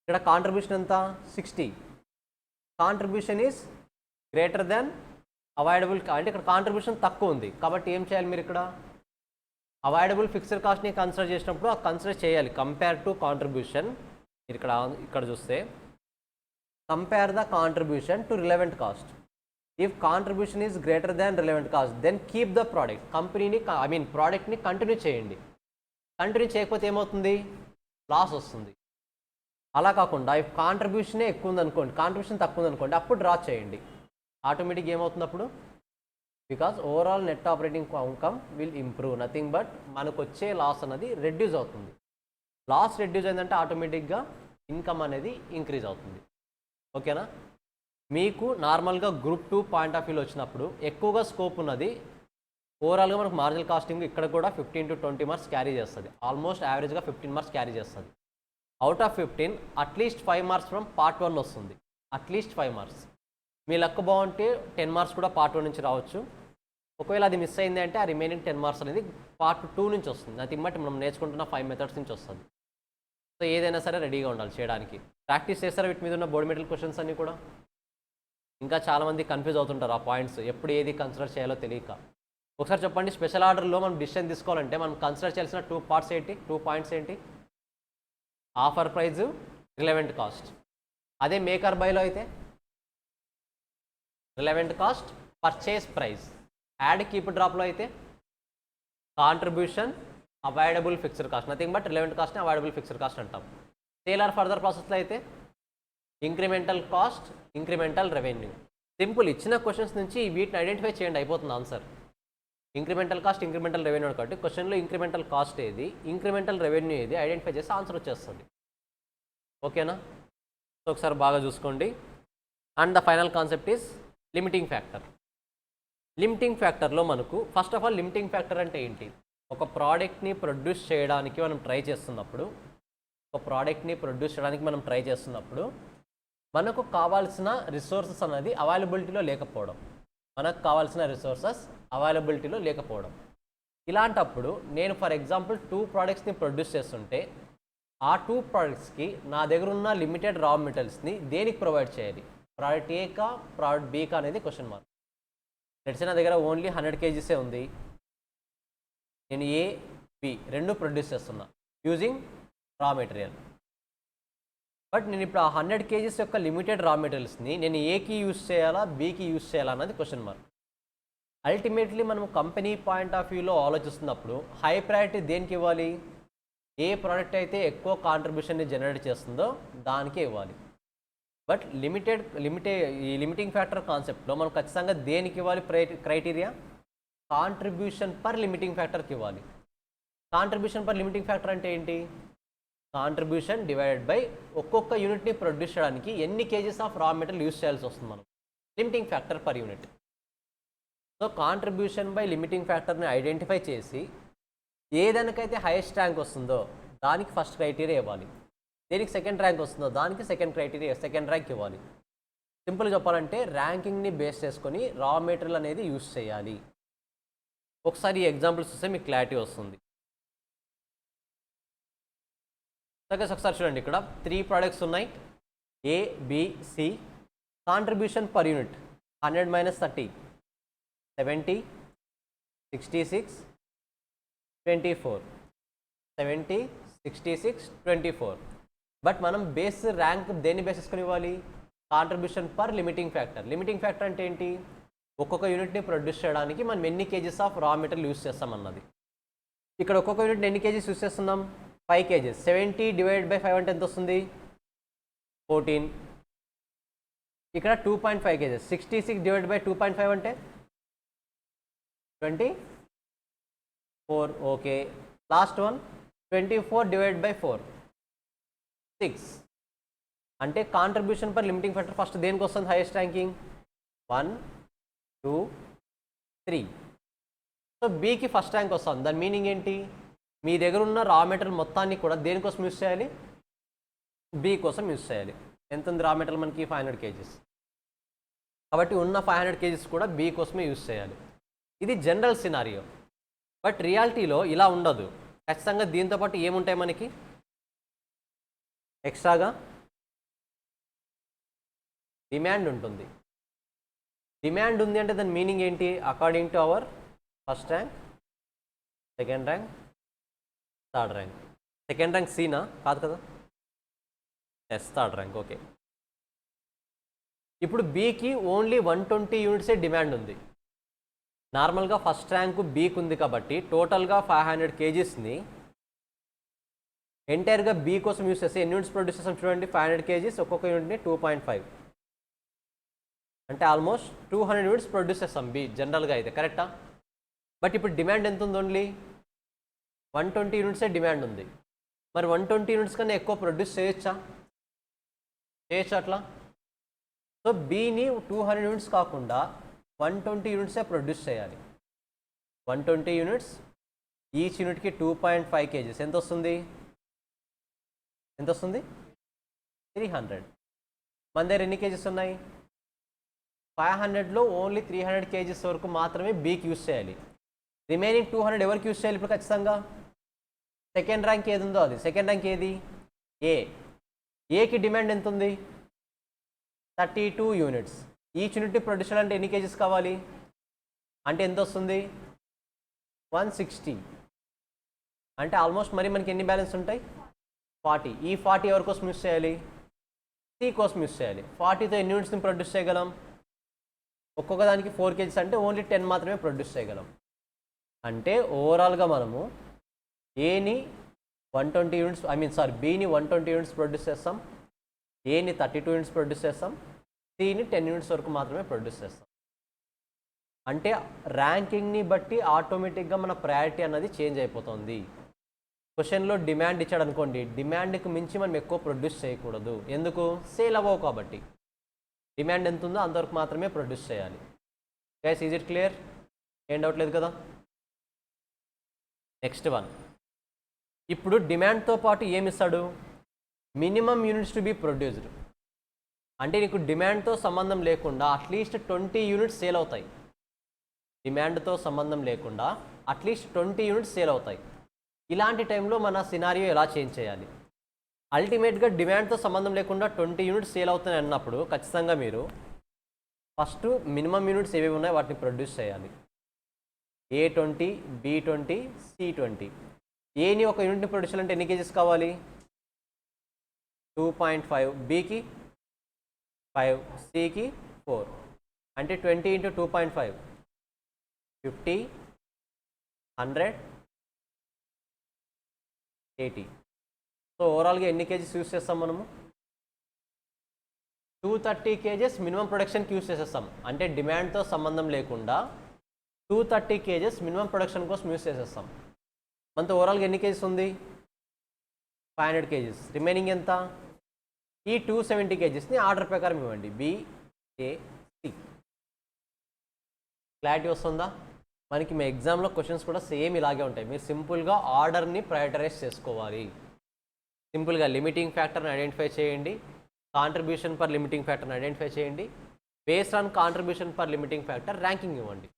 ఇక్కడ కాంట్రిబ్యూషన్ ఎంత? 60. Contribution is greater than avoidable, అంటే ఇక్కడ కాంట్రిబ్యూషన్ తక్కువ ఉంది కాబట్టి ఏం చేయాలి మీరు ఇక్కడ? అవాయిడబుల్ ఫిక్స్డ్ కాస్ట్ని కన్సిడర్ చేసినప్పుడు కన్సిడర్ చేయాలి కంపేర్ టు కాంట్రిబ్యూషన్. మీరు ఇక్కడ చూస్తే compare the contribution to relevant cost. If contribution is greater than relevant cost then keep the product. ప్రోడక్ట్ని కంటిన్యూ చేయండి. కంటిన్యూ చేయకపోతే ఏమవుతుంది? లాస్ వస్తుంది. అలా కాకుండా ఇఫ్ కాంట్రిబ్యూషనే ఎక్కువ ఉందనుకోండి, కాంట్రిబ్యూషన్ తక్కువ ఉందనుకోండి, అప్పుడు డ్రా చేయండి. ఆటోమేటిక్గా ఏమవుతుంది అప్పుడు? Because overall net operating income will improve, nothing but మనకు వచ్చే లాస్ అనేది రెడ్యూస్ అవుతుంది. లాస్ రెడ్యూస్ అయిందంటే ఆటోమేటిక్గా ఇన్కమ్ అనేది ఇంక్రీజ్ అవుతుంది. ఓకేనా? మీకు నార్మల్గా గ్రూప్ 2 పాయింట్ ఆఫ్ వ్యూలో వచ్చినప్పుడు ఎక్కువగా స్కోప్ ఉన్నది ఓవరాల్గా మనకు మార్జినల్ కాస్టింగ్ ఇక్కడ కూడా 15 to 20 మార్క్స్ క్యారీ చేస్తుంది. ఆల్మోస్ట్ యావరేజ్గా 15 మార్క్స్ క్యారీ చేస్తుంది. Out of 15 at least 5 marks from part 1 వస్తుంది. At least 5 marks. మీ లక్ బాగుంటే 10 మార్క్స్ కూడా పార్ట్ 1 నుంచి రావచ్చు. ఒకవేళ అది మిస్ అయింది అంటే ఆ రిమైనింగ్ 10 మార్క్స్ అనేది పార్ట్ 2 నుంచి వస్తుంది. నథింగ్ బట్ మనం నేర్చుకుంటున్న 5 మెథడ్స్ నుంచి వస్తుంది. సో ఏదైనా సరే రెడీగా ఉండాలి చేయడానికి. ప్రాక్టీస్ చేస్తారా వీటి మీద ఉన్న బోర్డ్ మెటీరియల్ క్వశ్చన్స్ అన్నీ కూడా? ఇంకా చాలామంది కన్ఫ్యూజ్ అవుతుంటారు ఆ పాయింట్స్, ఎప్పుడు ఏది కన్సిడర్ చేయాలో తెలియక. ఒకసారి చెప్పండి, స్పెషల్ ఆర్డర్లో మనం డిసిషన్ తీసుకోవాలంటే మనం కన్సిడర్ చేయాల్సిన 2 పార్ట్స్ ఏంటి? 2 పాయింట్స్ ఏంటి? Offer price, relevant cost. అదే మేకర్ బైలో అయితే relevant cost, purchase price. Add keep డ్రాప్లో అయితే contribution, avoidable fixed cost. Nothing but relevant కాస్ట్ని అవాయిడబుల్ ఫిక్స్డ్ కాస్ట్ అంటాం. సేల్ ఆర్ ఫర్దర్ ప్రాసెస్లో అయితే incremental cost, incremental revenue. Simple, ఇచ్చిన క్వశ్చన్స్ నుంచి వీటిని ఐడెంటిఫై చేయండి, అయిపోతుంది answer. Incremental cost, incremental revenue కాబట్టి క్వశ్చన్లో ఇంక్రిమెంటల్ కాస్ట్ ఏది, ఇంక్రిమెంటల్ రెవెన్యూ ఏది ఐడెంటిఫై చేస్తే ఆన్సర్ వచ్చేస్తుంది. ఓకేనా? సో ఒకసారి బాగా చూసుకోండి. And the final concept is limiting factor. Limiting ఫ్యాక్టర్లో మనకు first of all limiting factor అంటే ఏంటి? ఒక ప్రోడక్ట్ని ప్రొడ్యూస్ చేయడానికి మనం ట్రై చేస్తున్నప్పుడు మనకు కావాల్సిన రిసోర్సెస్ అనేది అవైలబిలిటీలో లేకపోవడం. ఇలాంటప్పుడు నేను ఫర్ ఎగ్జాంపుల్ 2 ప్రోడక్ట్స్ని ప్రొడ్యూస్ చేస్తుంటే ఆ 2 ప్రోడక్ట్స్కి నా దగ్గర ఉన్న లిమిటెడ్ రా మెటీరియల్స్ని దేనికి ప్రొవైడ్ చేయాలి? ప్రోడక్ట్ ఏకా, ప్రోడక్ట్ బీకా అనేది క్వశ్చన్ మార్క్. లెట్స్ నా దగ్గర ఓన్లీ 100 kgsే ఉంది. నేను ఏ, బి రెండు ప్రొడ్యూస్ చేస్తున్నా యూజింగ్ రా మెటీరియల్. బట్ నేను ఇప్పుడు ఆ 100 kgs యొక్క లిమిటెడ్ రా మెటీరియల్స్ని నేను ఏకి యూస్ చేయాలా, బీకి యూస్ చేయాలా అన్నది క్వశ్చన్ మార్క్. అల్టిమేట్లీ మనం కంపెనీ పాయింట్ ఆఫ్ వ్యూలో ఆలోచిస్తున్నప్పుడు హై ప్రయారిటీ దేనికి ఇవ్వాలి? ఏ ప్రోడక్ట్ అయితే ఎక్కువ కాంట్రిబ్యూషన్ని జనరేట్ చేస్తుందో దానికే ఇవ్వాలి. బట్ ఈ లిమిటింగ్ ఫ్యాక్టర్ కాన్సెప్ట్లో మనం ఖచ్చితంగా దేనికి ఇవ్వాలి క్రైటీరియా? కాంట్రిబ్యూషన్ పర్ లిమిటింగ్ ఫ్యాక్టర్కి ఇవ్వాలి. కాంట్రిబ్యూషన్ పర్ లిమిటింగ్ ఫ్యాక్టర్ అంటే ఏంటి? కాంట్రిబ్యూషన్ డివైడెడ్ బై ఒక్కొక్క యూనిట్ని ప్రొడ్యూస్ చేయడానికి ఎన్ని kgs of raw material use చేయాల్సి వస్తుంది మనం, limiting factor per unit. So contribution by limiting ఫ్యాక్టర్ని ఐడెంటిఫై చేసి ఏదానికైతే హైయెస్ట్ ర్యాంక్ వస్తుందో దానికి ఫస్ట్ క్రైటీరియా ఇవ్వాలి, దేనికి సెకండ్ ర్యాంక్ వస్తుందో దానికి సెకండ్ ర్యాంక్ ఇవ్వాలి. సింపుల్గా చెప్పాలంటే ర్యాంకింగ్ని బేస్ చేసుకొని రా మెటీరియల్ అనేది యూస్ చేయాలి. ఒకసారి ఈ ఎగ్జాంపుల్స్ చూస్తే మీకు క్లారిటీ వస్తుంది. ఒకసారి చూడండి, ఇక్కడ 3 ప్రోడక్ట్స్ ఉన్నాయి, A, B, C. Contribution per unit 100 - 30 70, 66, 24. 70, 66, 24. But మనం బేస్ ర్యాంక్ దేన్ని బేస్ చేసుకొని ఇవ్వాలి? Contribution per limiting factor. Limiting factor అంటే ఏంటి? ఒక్కొక్క యూనిట్ని ప్రొడ్యూస్ చేయడానికి మనం ఎన్ని kgs of raw material use చేస్తామన్నది. ఇక్కడ ఒక్కొక్క యూనిట్ని ఎన్ని కేజీస్ యూస్ చేస్తున్నాం? 5 kgs. 70 డివైడెడ్ బై 5 అంటే ఎంత వస్తుంది? 14. ఇక్కడ 2.5 kgs. 66 డివైడెడ్ బై 2.5 అంటే 24. Okay. Last one 24 divided by 4 6. అంటే contribution per limiting factor first దేనికి వస్తుంది హైయెస్ట్ ర్యాంకింగ్? 1, 2, 3. సో బీకి ఫస్ట్ ర్యాంక్ వస్తుంది. దాని మీనింగ్ ఏంటి? మీ దగ్గర ఉన్న రా మెటీరియల్ మొత్తాన్ని కూడా దేనికోసం యూస్ చేయాలి? బీ కోసం యూస్ చేయాలి. ఎంత ఉంది రా మెటీరియల్ మనకి? 500 kgs. కాబట్టి ఉన్న 500 kgs కూడా బీ కోసమే యూస్ చేయాలి. ఇది జనరల్ సినారియో. బట్ రియాలిటీలో ఇలా ఉండదు. ఖచ్చితంగా దీంతోపాటు ఏముంటాయి మనకి ఎక్స్ట్రాగా? డిమాండ్ ఉంటుంది. డిమాండ్ ఉంది అంటే దాని మీనింగ్ ఏంటి? According to our first rank, second rank, third rank. Second rank సీనా? కాదు కదా, ఎస్, థర్డ్ ర్యాంక్. ఓకే. ఇప్పుడు బీకి ఓన్లీ 120 యూనిట్సే డిమాండ్ ఉంది. నార్మల్గా ఫస్ట్ ర్యాంకు బీకి ఉంది కాబట్టి టోటల్గా 500 kgsని ఎంటైర్గా బీ కోసం యూస్ చేస్తే ఎన్ని యూనిట్స్ ప్రొడ్యూస్ చేస్తాం చూడండి. 500 kgs, ఒక్కొక్క యూనిట్ని 2.5 అంటే ఆల్మోస్ట్ 200 యూనిట్స్ ప్రొడ్యూస్ చేస్తాం బీ జనరల్గా అయితే. కరెక్టా? బట్ ఇప్పుడు డిమాండ్ ఎంత ఉంది? ఓన్లీ 120 యూనిట్సే డిమాండ్ ఉంది. మరి 120 యూనిట్స్ కన్నా ఎక్కువ ప్రొడ్యూస్ చేయొచ్చా? చేయొచ్చు అట్లా. సో బీని 200 యూనిట్స్ కాకుండా 120 యూనిట్సే ప్రొడ్యూస్ చేయాలి. 120 యూనిట్స్, ఈచ్ యూనిట్కి 2.5 kgs. ఎంత వస్తుంది? 300. మన దగ్గర ఎన్ని కేజెస్ ఉన్నాయి? 500లో ఓన్లీ 300 kgs వరకు మాత్రమే బీకి యూస్ చేయాలి. రిమైనింగ్ 200 ఎవరికి యూస్ చేయాలి ఇప్పుడు? ఖచ్చితంగా సెకండ్ ర్యాంక్ ఏది ఉందో అది. సెకండ్ ర్యాంక్ ఏది? ఏ. ఏకి డిమాండ్ ఎంత ఉంది? 32 యూనిట్స్. ఈచ్ యూనిట్ని ప్రొడ్యూస్ చేయాలంటే ఎన్ని కేజెస్ కావాలి? అంటే ఎంత వస్తుంది? 160. అంటే ఆల్మోస్ట్ మరి మనకి ఎన్ని బ్యాలెన్స్ ఉంటాయి? 40. ఈ 40 ఎవరి కోసం యూస్ చేయాలి? సి కోసం యూస్ చేయాలి. 40తో ఎన్ని యూనిట్స్ని ప్రొడ్యూస్ చేయగలం? ఒక్కొక్క దానికి 4 kgs అంటే ఓన్లీ 10 మాత్రమే ప్రొడ్యూస్ చేయగలం. అంటే ఓవరాల్గా మనము ఏని 120 యూనిట్స్ బీని 120 యూనిట్స్ ప్రొడ్యూస్ చేస్తాం, ఏని 32 యూనిట్స్ ప్రొడ్యూస్ చేస్తాం, సిని 10 యూనిట్స్ వరకు మాత్రమే ప్రొడ్యూస్ చేస్తాం. అంటే ర్యాంకింగ్ని బట్టి ఆటోమేటిక్గా మన ప్రయారిటీ అన్నది చేంజ్ అయిపోతుంది. క్వశ్చన్లో డిమాండ్ ఇచ్చాడు అనుకోండి, డిమాండ్కి మించి మనం ఎక్కువ ప్రొడ్యూస్ చేయకూడదు. ఎందుకు? సేల్ అవ్వవు కాబట్టి. డిమాండ్ ఎంత ఉందో అంతవరకు మాత్రమే ప్రొడ్యూస్ చేయాలి. Guys, is it clear? ఏం డౌట్ లేదు కదా? Next one. ఇప్పుడు డిమాండ్తో పాటు ఏమి ఇస్తాడు? Minimum units to be produced. అంటే నీకు డిమాండ్తో సంబంధం లేకుండా అట్లీస్ట్ 20 యూనిట్స్ సేల్ అవుతాయి. డిమాండ్తో సంబంధం లేకుండా అట్లీస్ట్ 20 యూనిట్స్ సేల్ అవుతాయి. ఇలాంటి టైంలో మన సినారియో ఎలా చేంజ్ చేయాలి? అల్టిమేట్గా డిమాండ్తో సంబంధం లేకుండా 20 యూనిట్స్ సేల్ అవుతున్నాయి అన్నప్పుడు ఖచ్చితంగా మీరు ఫస్ట్ మినిమం యూనిట్స్ ఏవేవి ఉన్నాయో వాటిని ప్రొడ్యూస్ చేయాలి. A20, B20, C20. ఏని ఒక యూనిట్ని ప్రొడ్యూస్ చేయాలంటే ఎన్ని కేజెస్ కావాలి? 2.5. బీకి 5, సికి 4. అంటే 20 × 2.5 50, 100, 80. సో ఓవరాల్గా ఎన్ని కేజెస్ యూస్ చేస్తాం మనము? 230 kgs మినిమం ప్రొడక్షన్కి యూస్ చేసేస్తాం. అంటే డిమాండ్తో సంబంధం లేకుండా 230 kgs మినిమం ప్రొడక్షన్ కోసం యూస్ చేసేస్తాం. మనతో ఓవరాల్గా ఎన్ని కేజెస్ ఉంది? 500 kgs. రిమైనింగ్ ఎంత? ఈ 270 kgsని ఆర్డర్ ప్రకారం ఇవ్వండి. బి, ఏ, సి. క్లారిటీ వస్తుందా? మనకి మీ ఎగ్జామ్లో క్వశ్చన్స్ కూడా సేమ్ ఇలాగే ఉంటాయి. మీరు సింపుల్గా ఆర్డర్ని ప్రయారిటైజ్ చేసుకోవాలి. సింపుల్గా లిమిటింగ్ ఫ్యాక్టర్ని ఐడెంటిఫై చేయండి, కాంట్రిబ్యూషన్ పర్ లిమిటింగ్ ఫ్యాక్టర్ని ఐడెంటిఫై చేయండి, based on contribution per limiting factor ranking ఇవ్వండి.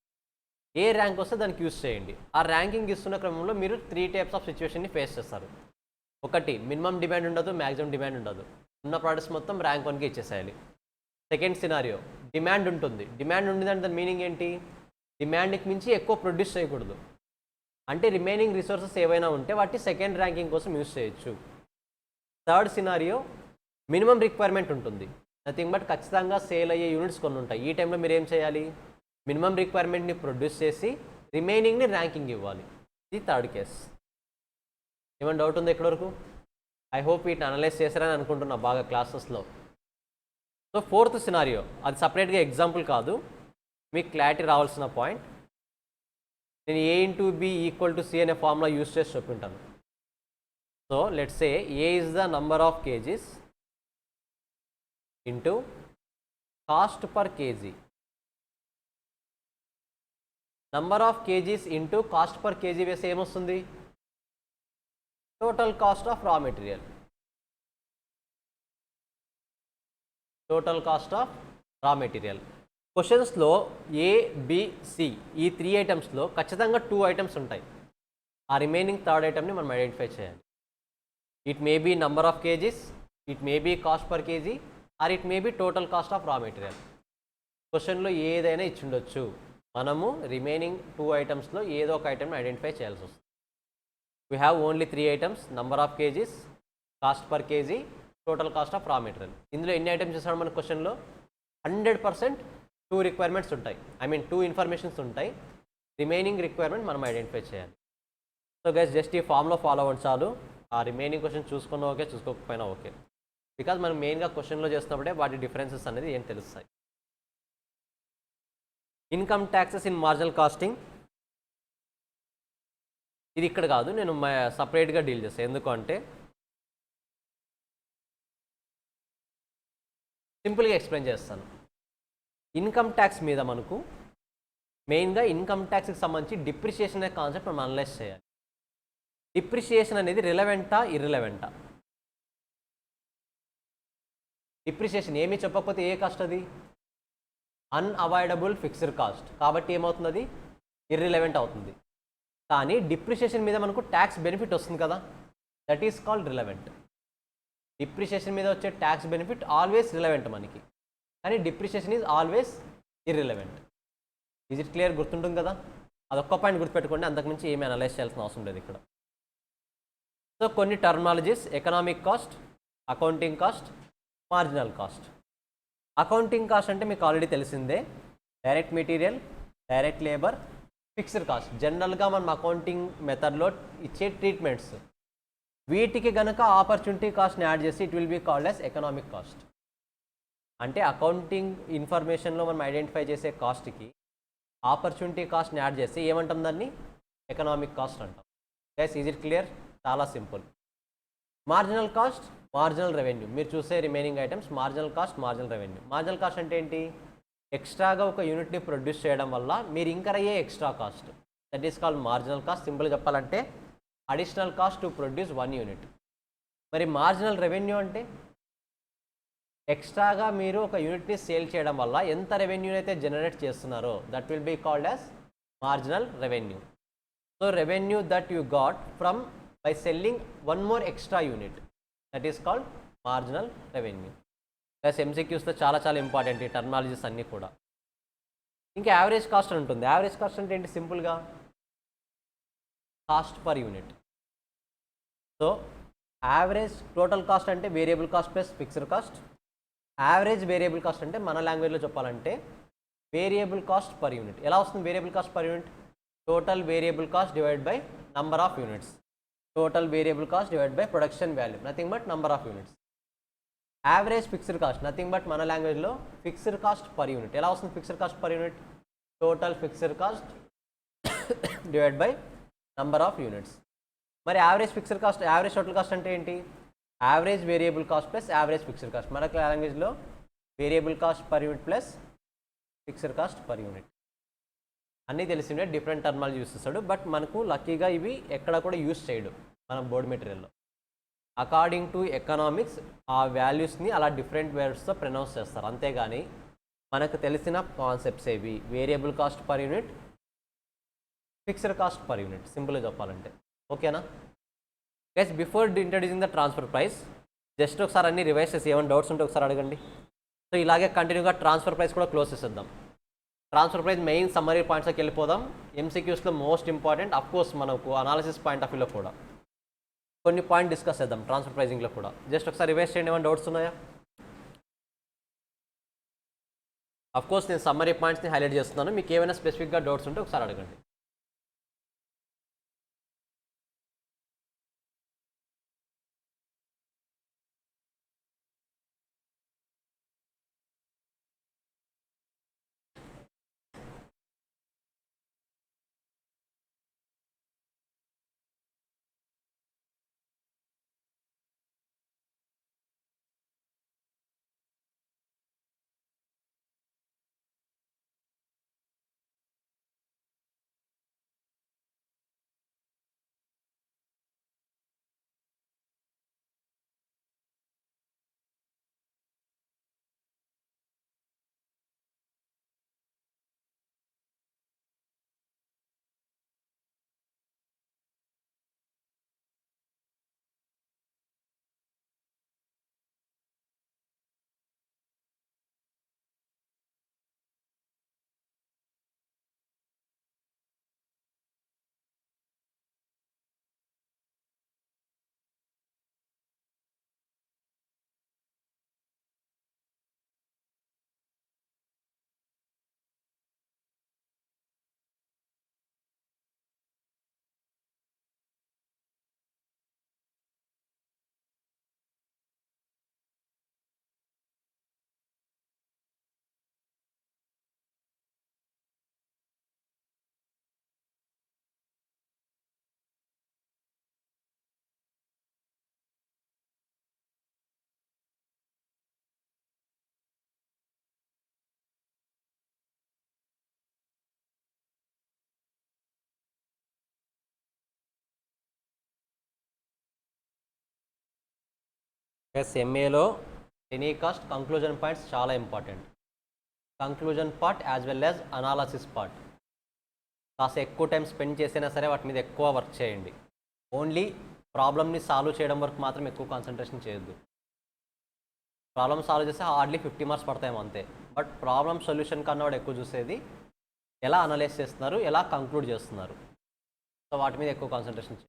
ఏ ర్యాంక్ వస్తే దానికి యూస్ చేయండి. ఆ ర్యాంకింగ్ ఇస్తున్న క్రమంలో మీరు 3 టైప్స్ ఆఫ్ సిచ్యువేషన్ని ఫేస్ చేస్తారు. ఒకటి, మినిమం డిమాండ్ ఉండదు, మ్యాక్సిమం డిమాండ్ ఉండదు, ఉన్న ప్రోడక్ట్స్ మొత్తం ర్యాంక్ 1కి ఇచ్చేసేయాలి. సెకండ్ సినారియో, డిమాండ్ ఉంటుంది. డిమాండ్ ఉండిందంటే దాని మీనింగ్ ఏంటి? డిమాండ్కి మించి ఎక్కువ ప్రొడ్యూస్ చేయకూడదు. అంటే రిమైనింగ్ రిసోర్సెస్ ఏవైనా ఉంటే వాటి సెకండ్ ర్యాంకింగ్ కోసం యూస్ చేయొచ్చు. థర్డ్ సినారియో, మినిమం రిక్వైర్మెంట్ ఉంటుంది. నథింగ్ బట్ ఖచ్చితంగా సేల్ అయ్యే యూనిట్స్ కొన్ని ఉంటాయి. ఈ టైంలో మీరు ఏం చేయాలి? మినిమం రిక్వైర్మెంట్ని ప్రొడ్యూస్ చేసి రిమైనింగ్ని ర్యాంకింగ్ ఇవ్వాలి. ఇది థర్డ్ కేస్. ఏమైనా డౌట్ ఉంది ఎక్కడి వరకు? ఐ హోప్ వీటిని అనలైజ్ చేశారని అనుకుంటున్నా బాగా క్లాసెస్లో. సో ఫోర్త్ సినారియో, అది సపరేట్గా ఎగ్జాంపుల్ కాదు, మీకు క్లారిటీ రావాల్సిన పాయింట్. నేను A × B = C అనే ఫార్ములా యూస్ చేసి చెప్పుంటాను. So let's say A is the number of kgs into cost per kg. Number of KGs into cost per KG వేస్తే ఏమొస్తుంది? Total cost of raw material. Total cost of raw material. క్వశ్చన్స్లో A, B, C ఈ 3 ఐటమ్స్లో ఖచ్చితంగా 2 items ఉంటాయి. ఆ remaining third ఐటమ్ని మనం identify చేయాలి. It may be number of KGs, it may be cost per KG, or it may be total cost of raw material. క్వశ్చన్లో ఏదైనా ఇచ్చిండొచ్చు. మనము రిమైనింగ్ 2 ఐటమ్స్లో ఏదో ఒక ఐటమ్ని ఐడెంటిఫై చేయాల్సి వస్తుంది. We have only 3 items, number of kgs, cost per KG, total cost of raw material. ఇందులో ఎన్ని items ఇస్తాడు మన క్వశ్చన్లో? 100% 2 రిక్వైర్మెంట్స్ ఉంటాయి. ఐ మీన్ 2 ఇన్ఫర్మేషన్స్ ఉంటాయి. రిమైనింగ్ రిక్వైర్మెంట్ మనం ఐడెంటిఫై చేయాలి. సో గైస్ జస్ట్ ఈ ఫామ్లో ఫాలో అవ్వండి చాలు. ఆ రిమైనింగ్ క్వశ్చన్ చూసుకున్నా ఓకే, చూసుకోకపోయినా ఓకే. బికాజ్ మనం మెయిన్గా క్వశ్చన్లో చేస్తున్నప్పుడే వాటి డిఫరెన్సెస్ అనేది ఏం తెలుస్తాయి. Income taxes in marginal casting. ఇది ఇక్కడ కాదు, నేను సపరేట్గా డీల్ చేస్తాను. ఎందుకంటే సింపుల్గా ఎక్స్ప్లెయిన్ చేస్తాను. ఇన్కమ్ ట్యాక్స్ మీద మనకు మెయిన్గా ఇన్కమ్ ట్యాక్స్కి సంబంధించి డిప్రిషియేషన్ అనే కాన్సెప్ట్ మనం అనలైజ్ చేయాలి. డిప్రిషియేషన్ అనేది రిలవెంటా, ఇర్రిలవెంటా? డిప్రిషియేషన్ ఏమీ చెప్పకపోతే ఏ కాస్ట్ అది? Unavoidable fixed cost. కాబట్టి ఏమవుతుంది? అది ఇర్రిలవెంట్ అవుతుంది. కానీ డిప్రిషియేషన్ మీద మనకు ట్యాక్స్ బెనిఫిట్ వస్తుంది కదా, that is called relevant. Depreciation మీద వచ్చే ట్యాక్స్ బెనిఫిట్ ఆల్వేస్ రిలవెంట్ మనకి, కానీ depreciation is always irrelevant. Is it clear? గుర్తుంటుంది కదా, అదొక్క పాయింట్ గుర్తుపెట్టుకోండి, అంతకుమించి ఏమీ అనలైజ్ చేయాల్సిన అవసరం లేదు ఇక్కడ. సో కొన్ని terminologies: economic cost, accounting cost, marginal cost. Accounting cost అంటే మీకు ఆల్రెడీ తెలిసిందే, direct material, direct labour, fixed cost. జనరల్గా మనం అకౌంటింగ్ మెథడ్లో ఇచ్చే ట్రీట్మెంట్స్, వీటికి గనక ఆపర్చునిటీ కాస్ట్ని యాడ్ చేసి it will be called as economic cost. అంటే అకౌంటింగ్ ఇన్ఫర్మేషన్లో మనం ఐడెంటిఫై చేసే కాస్ట్కి ఆపర్చునిటీ కాస్ట్ని యాడ్ చేస్తే ఏమంటాం? దాన్ని ఎకనామిక్ కాస్ట్ అంటాం. Guys is it clear? చాలా simple. Marginal cost, marginal revenue. మీరు చూసే remaining items marginal cost, marginal revenue. Marginal cost అంటే ఏంటి? ఎక్స్ట్రాగా ఒక యూనిట్ని ప్రొడ్యూస్ చేయడం వల్ల మీరు ఇంకర్ అయ్యే extra cost, that is called marginal cost. సింపుల్గా చెప్పాలంటే additional cost to produce 1 unit. మరి మార్జినల్ రెవెన్యూ అంటే ఎక్స్ట్రాగా మీరు ఒక యూనిట్ని సేల్ చేయడం వల్ల ఎంత రెవెన్యూ అయితే జనరేట్ చేస్తున్నారో that will be called as marginal revenue. So revenue that you got from by selling 1 more extra unit, that is called marginal revenue. Plus ఎంసీక్యూస్తో చాలా చాలా ఇంపార్టెంట్ ఈ టర్మినాలజీస్ అన్నీ కూడా. ఇంకా యావరేజ్ కాస్ట్ అని ఉంటుంది. యావరేజ్ కాస్ట్ అంటే ఏంటి? సింపుల్గా cost per unit. So average total cost అంటే variable cost plus fixed cost. Average variable cost అంటే మన లాంగ్వేజ్లో చెప్పాలంటే వేరియబుల్ కాస్ట్ పర్ యూనిట్. ఎలా వస్తుంది variable cost per unit? Total variable cost divide by number of units. Total variable cost divide by production value, nothing but number of units. Average fixed cost nothing but మన లాంగ్వేజ్లో fixed cost per unit. ఎలా వస్తుంది fixed cost per unit? Total fixed cost divide by number of units. మరి average fixed cost, average total cost అంటే ఏంటి? Average variable cost plus average fixed cost. మన లాంగ్వేజ్లో variable cost per unit plus fixed cost per unit. అన్నీ తెలిసిందే, different terminology use చేస్తాడు, but మనకు లక్కీగా ఇవి ఎక్కడ కూడా యూస్ చేయడు మన బోర్డ్ మెటీరియల్లో. అకార్డింగ్ టు ఎకనామిక్స్ ఆ వాల్యూస్ని అలా డిఫరెంట్ వర్డ్స్తో ప్రొనౌన్స్ చేస్తారు, అంతేగాని మనకు తెలిసిన కాన్సెప్ట్స్ ఏవి? Variable cost per unit, fixed cost per unit, సింపుల్గా చెప్పాలంటే. ఓకేనా guys? Before introducing the transfer price just ఒకసారి అన్ని రివైజ్ చేసి ఏమైనా డౌట్స్ ఉంటే ఒకసారి అడగండి. సో ఇలాగే కంటిన్యూగా ట్రాన్స్ఫర్ ప్రైస్ కూడా క్లోజ్ చేసేద్దాం. ట్రాన్స్ఫర్ ప్రైస్ మెయిన్ సమ్మరీ పాయింట్స్కి వెళ్ళిపోదాం. ఎంసీక్యూస్లో మోస్ట్ ఇంపార్టెంట్, అఫ్కోర్స్ మనకు అనాలిసిస్ పాయింట్ ఆఫ్ వ్యూలో కూడా కొన్ని పాయింట్ డిస్కస్ చేద్దాం ట్రాన్స్ఫర్ ప్రైజింగ్లో కూడా. జస్ట్ ఒకసారి రివైజ్ చేయండి, ఏమైనా డౌట్స్ ఉన్నాయా? అఫ్కోర్స్ నేను సమ్మరీ పాయింట్స్ని హైలైట్ చేస్తున్నాను, మీకు ఏమైనా స్పెసిఫిక్గా డౌట్స్ ఉంటే ఒకసారి అడగండి. ఎంఏలో ఎనీ కాస్ట్ కంక్లూజన్ పాయింట్స్ చాలా important. Conclusion part as well as analysis part కాస్త ఎక్కువ టైం స్పెండ్ చేసినా సరే వాటి మీద ఎక్కువ వర్క్ చేయండి. ఓన్లీ ప్రాబ్లమ్ని సాల్వ్ చేయడం వరకు మాత్రం ఎక్కువ కాన్సన్ట్రేషన్ చేయొద్దు. ప్రాబ్లమ్ సాల్వ్ చేస్తే హార్డ్లీ 50 మార్క్స్ పడతాయేమో అంతే. బట్ ప్రాబ్లమ్ సొల్యూషన్ కన్నా వాడు ఎక్కువ చూసేది ఎలా అనలైజ్ చేస్తున్నారు, ఎలా కంక్లూడ్ చేస్తున్నారు. సో వాటి మీద ఎక్కువ కాన్సన్ట్రేషన్ చేయండి.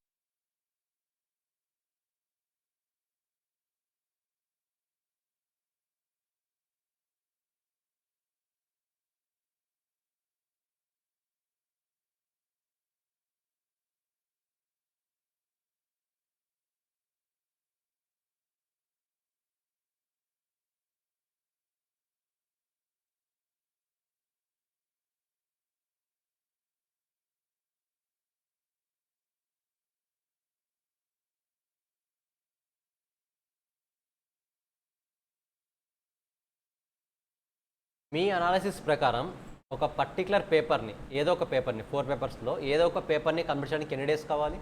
మీ అనాలిసిస్ ప్రకారం ఒక పర్టికులర్ పేపర్ని, ఏదో ఒక పేపర్ని 4 పేపర్స్లో ఏదో ఒక పేపర్ని కంప్లీట్ చేయడానికి ఎన్ని డేస్ కావాలి?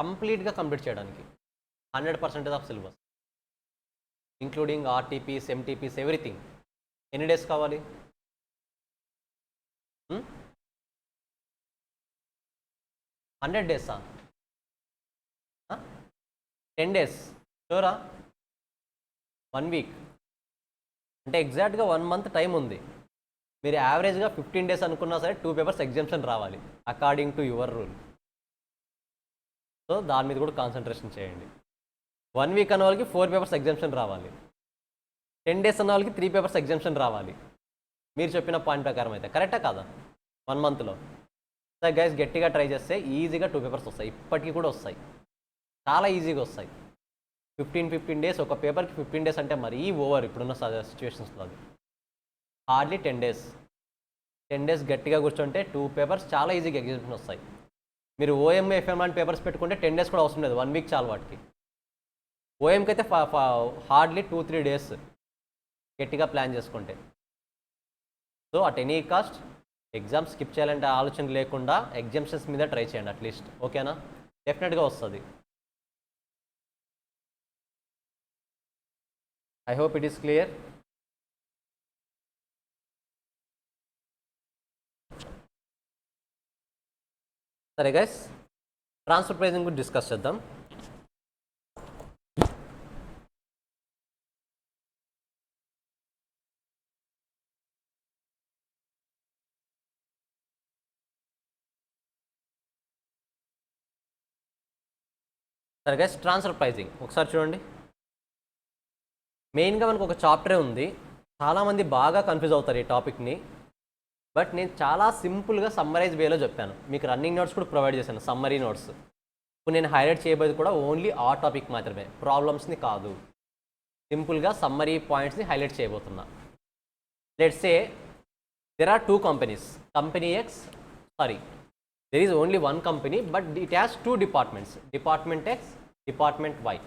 కంప్లీట్గా కంప్లీట్ చేయడానికి 100% ఆఫ్ సిలబస్ ఇంక్లూడింగ్ ఆర్టీపీస్, ఎంటీపీస్, ఎవ్రీథింగ్ ఎన్ని డేస్ కావాలి? 100 డేసా? 10 డేస్ షూరా? 1 వీక్ అంటే ఎగ్జాక్ట్గా 1 మంత్ టైం ఉంది. మీరు యావరేజ్గా 15 డేస్ అనుకున్నా సరే 2 పేపర్స్ ఎగ్జామ్షన్ రావాలి according to your rule. So దాని మీద కూడా కాన్సన్ట్రేషన్ చేయండి. 1 వీక్ అన్న వాళ్ళకి 4 పేపర్స్ ఎగ్జామ్షన్ రావాలి. 10 డేస్ అన్న వాళ్ళకి 3 పేపర్స్ ఎగ్జామ్షన్ రావాలి. మీరు చెప్పిన పాయింట్ ప్రకారం అయితే కరెక్టా కాదా? 1 మంత్లో సార్ గైస్ గట్టిగా ట్రై చేస్తే ఈజీగా 2 పేపర్స్ వస్తాయి. ఇప్పటికీ కూడా వస్తాయి, చాలా ఈజీగా వస్తాయి. 15 డేస్ ఒక పేపర్కి 15 డేస్ అంటే మరీ ఓవర్ ఇప్పుడున్న సిచ్యువేషన్స్లో. అది హార్డ్లీ 10 డేస్. 10 డేస్ గట్టిగా కూర్చుంటే 2 పేపర్స్ చాలా ఈజీగా ఎగ్జామ్షన్ వస్తాయి. మీరు ఓఎం, ఎఫ్ఎం లాంటి పేపర్స్ పెట్టుకుంటే 10 డేస్ కూడా అవసరం లేదు, 1 వీక్ చాలు వాటికి. ఓఎంకి అయితే హార్డ్లీ 2-3 డేస్ గట్టిగా ప్లాన్ చేసుకుంటే. So at any cost exams skip చేయాలంటే ఆలోచన లేకుండా ఎగ్జామ్షన్స్ మీద ట్రై చేయండి అట్లీస్ట్. ఓకేనా? డెఫినెట్గా వస్తుంది. I hope it is clear. సరే గైస్, ట్రాన్స్ఫర్ ప్రైజింగ్ గురించి డిస్కస్ చేద్దాం. సరే గైస్, ట్రాన్స్ఫర్ ప్రైజింగ్ ఒకసారి చూడండి. మెయిన్గా మనకు ఒక చాప్టరే ఉంది. చాలామంది బాగా కన్ఫ్యూజ్ అవుతారు ఈ టాపిక్ని. బట్ నేను చాలా సింపుల్గా సమ్మరైజ్ వేలో చెప్పాను. మీకు రన్నింగ్ నోట్స్ కూడా ప్రొవైడ్ చేశాను, సమ్మరీ నోట్స్. ఇప్పుడు నేను హైలైట్ చేయబోయేది కూడా ఓన్లీ ఆ టాపిక్ మాత్రమే, ప్రాబ్లమ్స్ని కాదు. సింపుల్గా సమ్మరీ పాయింట్స్ని హైలైట్ చేయబోతున్నా. Let's say there are 2 companies. Company X, there is only one company but it has 2 departments, department X, department Y.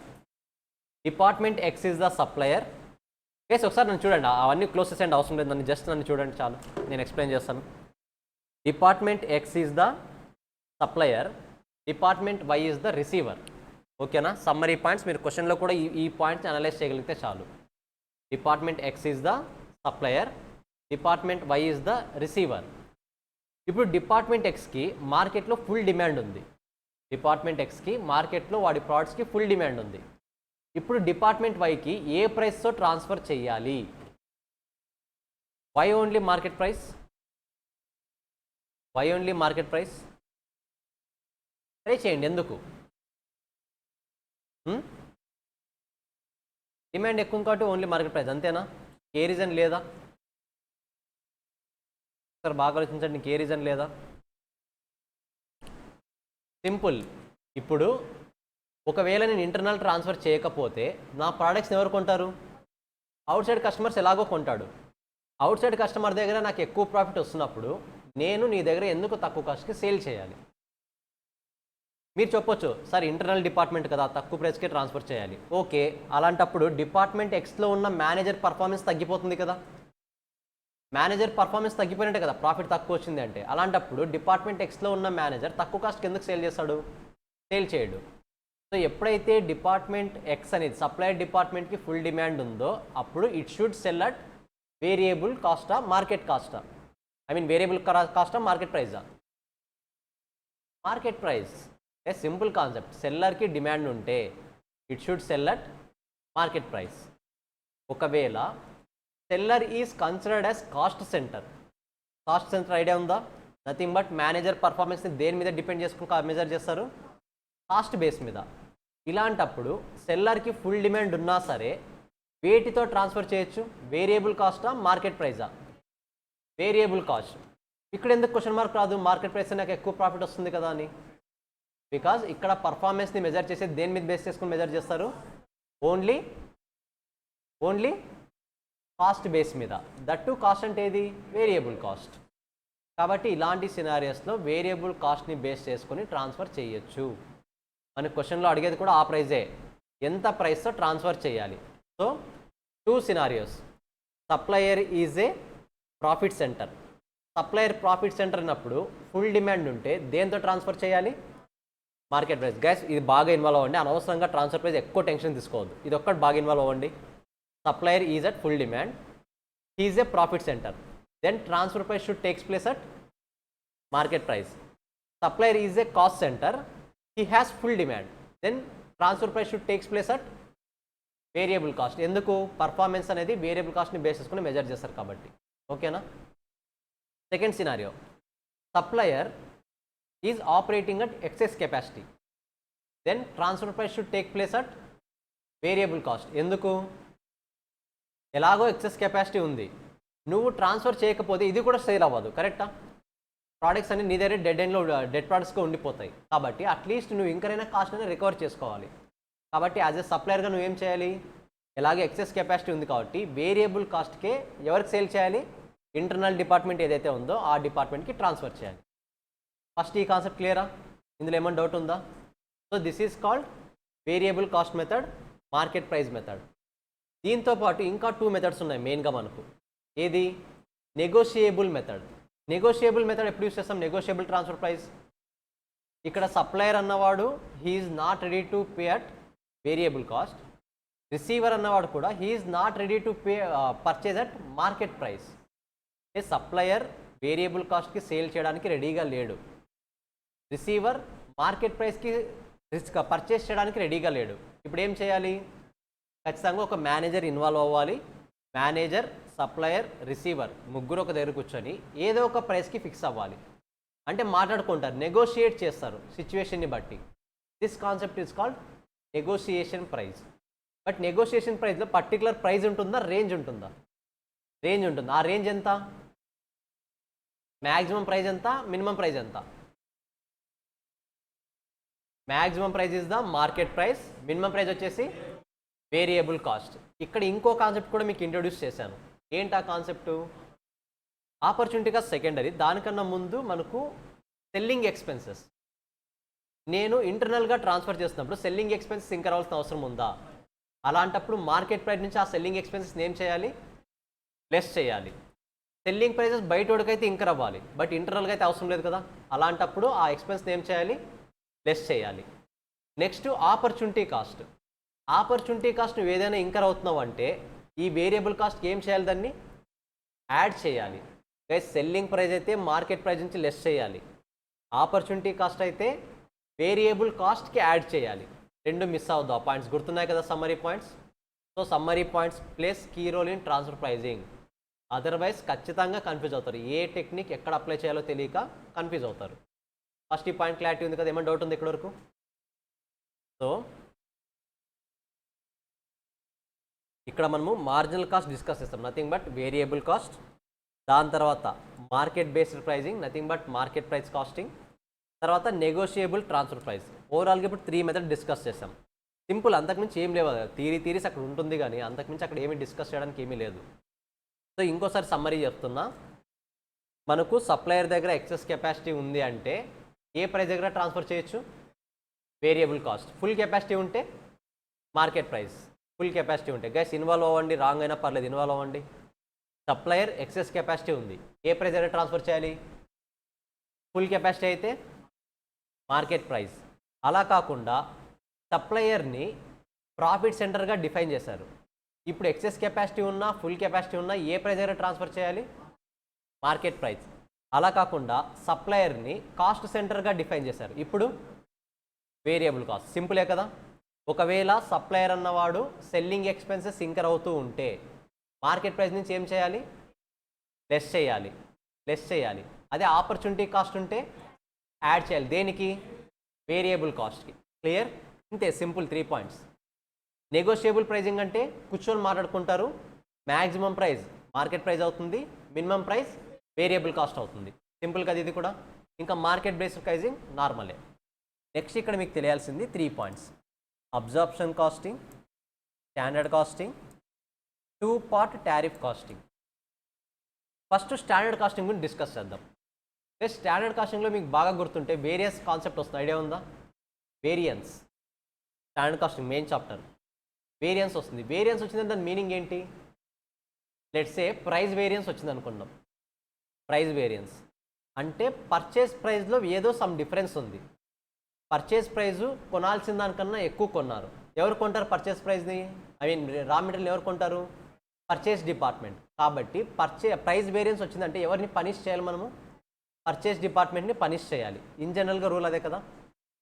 Department X is the supplier. Case ఒకసారి నన్ను చూడండి, అవన్నీ క్లోజ్ చేసేయండి, అవసరం లేదు. నన్ను చూడండి చాలు, నేను ఎక్స్ప్లెయిన్ చేస్తాను. Department X is the supplier, department Y is the receiver. ఓకేనా? సమ్మరీ పాయింట్స్ మీరు క్వశ్చన్లో కూడా ఈ పాయింట్స్ని అనలైజ్ చేయగలిగితే చాలు. Department X is the supplier, department Y is the receiver. ఇప్పుడు డిపార్ట్మెంట్ ఎక్స్కి మార్కెట్లో ఫుల్ డిమాండ్ ఉంది. డిపార్ట్మెంట్ ఎక్స్కి మార్కెట్లో వాడి ప్రోడక్ట్స్కి ఫుల్ డిమాండ్ ఉంది. ఇప్పుడు డిపార్ట్మెంట్ వైకి ఏ ప్రైస్తో ట్రాన్స్ఫర్ చేయాలి? Why only market price? Why only market price? Try చేయండి. ఎందుకు? డిమాండ్ ఎక్కువ కాబట్టి ఓన్లీ మార్కెట్ ప్రైస్, అంతేనా? ఏ రీజన్ లేదా? సార్ బాగా ఆలోచించండి, నీకు ఏ రీజన్ లేదా? సింపుల్. ఇప్పుడు ఒకవేళ నేను ఇంటర్నల్ ట్రాన్స్ఫర్ చేయకపోతే నా ప్రోడక్ట్స్ని ఎవరు కొంటారు? అవుట్ సైడ్ కస్టమర్స్ ఎలాగో కొంటాడు. అవుట్ సైడ్ కస్టమర్ దగ్గర నాకు ఎక్కువ ప్రాఫిట్ వస్తున్నప్పుడు నేను నీ దగ్గర ఎందుకు తక్కువ కాస్ట్కి సేల్ చేయాలి? మీరు చెప్పొచ్చు, సార్ ఇంటర్నల్ డిపార్ట్మెంట్ కదా, తక్కువ ప్రైస్కే ట్రాన్స్ఫర్ చేయాలి. ఓకే, అలాంటప్పుడు డిపార్ట్మెంట్ ఎక్స్లో ఉన్న మేనేజర్ పర్ఫార్మెన్స్ తగ్గిపోతుంది కదా. మేనేజర్ పర్ఫార్మెన్స్ తగ్గిపోయినట్టే కదా ప్రాఫిట్ తక్కువ వచ్చింది అంటే. అలాంటప్పుడు డిపార్ట్మెంట్ ఎక్స్లో ఉన్న మేనేజర్ తక్కువ కాస్ట్కి ఎందుకు సేల్ చేస్తాడు? సేల్ చేయడు. సో ఎప్పుడైతే డిపార్ట్మెంట్ ఎక్స్ అనేది సప్లయర్ డిపార్ట్మెంట్కి ఫుల్ డిమాండ్ ఉందో అప్పుడు it should sell at variable కాస్టా మార్కెట్ కాస్టా, ఐ మీన్ వేరియబుల్ కాస్టా మార్కెట్ ప్రైజా? Market price. A simple concept. సెల్లర్కి డిమాండ్ ఉంటే it should sell at market price. ఒకవేళ seller is considered as cost centre. Cost centre idea ఉందా? Nothing but manager పర్ఫార్మెన్స్ని దేని మీద డిపెండ్ చేసుకుని మెజర్ చేస్తారు? కాస్ట్ బేస్ మీద. ఇలాంటప్పుడు సెల్లర్కి ఫుల్ డిమాండ్ ఉన్నా సరే వేటితో ట్రాన్స్ఫర్ చేయొచ్చు? వేరియబుల్ కాస్టా మార్కెట్ ప్రైజా? Variable cost. ఇక్కడ ఎందుకు క్వశ్చన్ మార్క్ రాదు? మార్కెట్ ప్రైస్ నాకు ఎక్కువ ప్రాఫిట్ వస్తుంది కదా అని. బికాజ్ ఇక్కడ పర్ఫార్మెన్స్ని మెజర్ చేసేది దేని మీద బేస్ చేసుకుని మెజర్ చేస్తారు? ఓన్లీ కాస్ట్ బేస్ మీద. దట్ టు కాస్ట్ అంటే ఏది? Variable cost. కాబట్టి ఇలాంటి సినారియోస్లో వేరియబుల్ కాస్ట్ని బేస్ చేసుకొని ట్రాన్స్ఫర్ చేయొచ్చు. మన క్వశ్చన్లో అడిగేది కూడా ఆ ప్రైజే. ఎంత ప్రైస్తో ట్రాన్స్ఫర్ చేయాలి? So 2 scenarios. Supplier is a profit centre. Supplier profit centre అన్నప్పుడు ఫుల్ డిమాండ్ ఉంటే దేంతో ట్రాన్స్ఫర్ చేయాలి? Market price. గైస్ ఇది బాగా ఇన్వాల్వ్ అవ్వండి. అనవసరంగా ట్రాన్స్ఫర్ ప్రైస్ ఎక్కువ టెన్షన్ తీసుకోవద్దు. ఇది ఒక్కటి బాగా ఇన్వాల్వ్ అవ్వండి. Supplier is at full demand, he is a profit centre, then transfer price should takes place at market price. Supplier is a cost centre, he has full demand, then transfer price should takes place at variable cost. ఎందుకు? Performance అనేది variable కాస్ట్ని base చేసుకుని measure చేస్తారు కాబట్టి. ఓకేనా? Second scenario, supplier is operating at excess capacity, then transfer price should take place at variable cost. ఎందుకు? ఎలాగో excess capacity ఉంది, నువ్వు ట్రాన్స్ఫర్ చేయకపోతే ఇది కూడా సేల్ అవ్వదు. కరెక్టా? ప్రోడక్ట్స్ అన్ని నీ దగ్గర డెడ్ ప్రోడక్ట్స్గా ఉండిపోతాయి. కాబట్టి అట్లీస్ట్ నువ్వు ఇంకరైనా కాస్ట్ అనేది రికవర్ చేసుకోవాలి. కాబట్టి యాజ్ ఎ సప్లయర్గా నువ్వేం చేయాలి? ఎలాగే ఎక్సెస్ కెపాసిటీ ఉంది కాబట్టి వేరియబుల్ కాస్ట్కే ఎవరికి సేల్ చేయాలి? ఇంటర్నల్ డిపార్ట్మెంట్ ఏదైతే ఉందో ఆ డిపార్ట్మెంట్కి ట్రాన్స్ఫర్ చేయాలి. ఫస్ట్ ఈ కాన్సెప్ట్ క్లియరా? ఇందులో ఏమైనా డౌట్ ఉందా? So this is called variable cost method, market price method. దీంతో పాటు ఇంకా 2 మెథడ్స్ ఉన్నాయి మెయిన్గా మనకు. ఏది? Negotiable method. నెగోషియబుల్ మెథడ్ ఎప్పుడు యూస్ చేస్తాం? Negotiable transfer price. ఇక్కడ సప్లయర్ అన్నవాడు he is not ready to pay at variable cost. Receiver అన్నవాడు కూడా he is not ready to pay purchase at market price. A supplier variable కాస్ట్కి sale చేయడానికి రెడీగా లేడు, రిసీవర్ మార్కెట్ ప్రైస్కి పర్చేస్ చేయడానికి రెడీగా లేడు. ఇప్పుడు ఏం చేయాలి? ఖచ్చితంగా ఒక మేనేజర్ ఇన్వాల్వ్ అవ్వాలి. మేనేజర్, సప్లయర్, రిసీవర్ ముగ్గురు ఒక దగ్గర కూర్చొని ఏదో ఒక ప్రైస్కి ఫిక్స్ అవ్వాలి. అంటే మాట్లాడుకుంటారు, నెగోషియేట్ చేస్తారు సిచ్యువేషన్ని బట్టి. This concept is called negotiation price. But negotiation ప్రైస్లో పర్టికులర్ ప్రైస్ ఉంటుందా? రేంజ్ ఉంటుందా? రేంజ్ ఉంటుంది. ఆ రేంజ్ ఎంత? మ్యాక్సిమం ప్రైస్ ఎంత? మినిమం ప్రైస్ ఎంత? Maximum price is the market price, minimum price వచ్చేసి వేరియబుల్ కాస్ట్. ఇక్కడ ఇంకో కాన్సెప్ట్ కూడా మీకు ఇంట్రొడ్యూస్ చేశాను. ఏంటి ఆ కాన్సెప్టు? Opportunity cost secondary. దానికన్నా ముందు మనకు సెల్లింగ్ ఎక్స్పెన్సెస్. నేను ఇంటర్నల్గా ట్రాన్స్ఫర్ చేస్తున్నప్పుడు సెల్లింగ్ ఎక్స్పెన్సెస్ ఇంకా రావాల్సిన అవసరం ఉందా? అలాంటప్పుడు మార్కెట్ ప్రైస్ నుంచి ఆ సెల్లింగ్ ఎక్స్పెన్సెస్ ఏం చేయాలి? లెస్ చేయాలి. సెల్లింగ్ ప్రైసెస్ బయటోడికైతే ఇంకా అవ్వాలి, బట్ ఇంటర్నల్గా అయితే అవసరం లేదు కదా. అలాంటప్పుడు ఆ ఎక్స్పెన్స్ ఏం చేయాలి? లెస్ చేయాలి. Next opportunity cost. Opportunity cost నువ్వు ఏదైనా ఇంకర్ అవుతున్నావు అంటే ఈ వేరియబుల్ కాస్ట్కి ఏం చేయాలి? దాన్ని యాడ్ చేయాలి. గైస్ సెల్లింగ్ ప్రైస్ అయితే మార్కెట్ ప్రైస్ నుంచి లెస్ చేయాలి, ఆపర్చునిటీ కాస్ట్ అయితే వేరియబుల్ కాస్ట్కి యాడ్ చేయాలి. రెండు మిస్ అవుద్దు. ఆ పాయింట్స్ గుర్తున్నాయి కదా, summary points. So summary points plays key role in transfer pricing. Otherwise ఖచ్చితంగా కన్ఫ్యూజ్ అవుతారు. ఏ టెక్నిక్ ఎక్కడ అప్లై చేయాలో తెలియక కన్ఫ్యూజ్ అవుతారు. ఫస్ట్ ఈ పాయింట్ క్లారిటీ ఉంది కదా? ఏమైనా డౌట్ ఉంది ఇక్కడ వరకు? సో ఇక్కడ మనము మార్జినల్ కాస్ట్ డిస్కస్ చేస్తాం, నథింగ్ బట్ వేరియబుల్ కాస్ట్. దాని తర్వాత market based pricing, nothing but market price costing. తర్వాత నెగోషియబుల్ ట్రాన్స్ఫర్ ప్రైస్. ఓవరాల్గా ఇప్పుడు 3 మెథడ్ డిస్కస్ చేస్తాం. సింపుల్, అంతకుమించి ఏం లేవు. థీరీస్ అక్కడ ఉంటుంది కానీ అంతకుమించి అక్కడ ఏమీ డిస్కస్ చేయడానికి ఏమీ లేదు. సో ఇంకోసారి సమ్మరీ చెప్తున్నా. మనకు సప్లయర్ దగ్గర ఎక్సెస్ కెపాసిటీ ఉంది అంటే ఏ ప్రైస్ దగ్గర ట్రాన్స్ఫర్ చేయొచ్చు? Variable cost. ఫుల్ కెపాసిటీ ఉంటే మార్కెట్ ప్రైస్. ఫుల్ కెపాసిటీ ఉంటే గైస్ ఇన్వాల్వ్ అవ్వండి, రాంగ్ అయినా పర్లేదు ఇన్వాల్వ్ అవ్వండి. సప్లయర్ ఎక్సెస్ కెపాసిటీ ఉంది, ఏ ప్రైస్ దగ్గర ట్రాన్స్ఫర్ చేయాలి? ఫుల్ కెపాసిటీ అయితే మార్కెట్ ప్రైస్. అలా కాకుండా సప్లయర్ని ప్రాఫిట్ సెంటర్గా డిఫైన్ చేశారు. ఇప్పుడు ఎక్సెస్ కెపాసిటీ ఉన్నా ఫుల్ కెపాసిటీ ఉన్నా ఏ ప్రైస్ దగ్గర ట్రాన్స్ఫర్ చేయాలి? Market price. అలా కాకుండా సప్లయర్ని కాస్ట్ సెంటర్గా డిఫైన్ చేశారు. ఇప్పుడు వేరియబుల్ కాస్ట్. సింపులే కదా. ఒకవేళ సప్లయర్ అన్నవాడు సెల్లింగ్ ఎక్స్పెన్సెస్ ఇంకర్ అవుతూ ఉంటే మార్కెట్ ప్రైస్ నుంచి ఏం చేయాలి? లెస్ చేయాలి. అదే ఆపర్చునిటీ కాస్ట్ ఉంటే యాడ్ చేయాలి. దేనికి? వేరియబుల్ కాస్ట్కి. క్లియర్? ఇంతే, సింపుల్ 3 పాయింట్స్. నెగోషియబుల్ ప్రైజింగ్ అంటే కూర్చొని మాట్లాడుకుంటారు. మ్యాక్సిమం ప్రైస్ మార్కెట్ ప్రైస్ అవుతుంది, మినిమం ప్రైస్ వేరియబుల్ కాస్ట్ అవుతుంది. సింపుల్ కదా ఇది కూడా. ఇంకా మార్కెట్ బేస్డ్ ప్రైజింగ్ నార్మలే. నెక్స్ట్ ఇక్కడ మీకు తెలియాల్సింది 3 points: absorption costing, standard costing, 2 part tariff costing. First standard costing గురించి డిస్కస్ చేద్దాం. స్టాండర్డ్ కాస్టింగ్లో మీకు బాగా గుర్తుంటే వేరియస్ కాన్సెప్ట్ వస్తుంది. ఐడియా ఉందా? Variance. Standard costing main chapter. Variance వస్తుంది. వేరియన్స్ వచ్చిందంటే దాని మీనింగ్ ఏంటి? లెట్స్ సే ప్రైస్ వేరియన్స్ వచ్చింది అనుకున్నాం. ప్రైస్ వేరియన్స్ అంటే పర్చేస్ ప్రైస్లో ఏదో సమ్ డిఫరెన్స్ ఉంది. పర్చేస్ ప్రైజు కొనాల్సిన దానికన్నా ఎక్కువ కొన్నారు. ఎవరు కొంటారు పర్చేస్ ప్రైస్ని? రా మెటీరియల్ ఎవరు కొంటారు? Purchase department. కాబట్టి ప్రైస్ వేరియన్స్ వచ్చిందంటే ఎవరిని పనిష్ చేయాలి? మనము పర్చేస్ డిపార్ట్మెంట్ని పనిష్ చేయాలి. ఇన్ జనరల్గా రూల్ అదే కదా.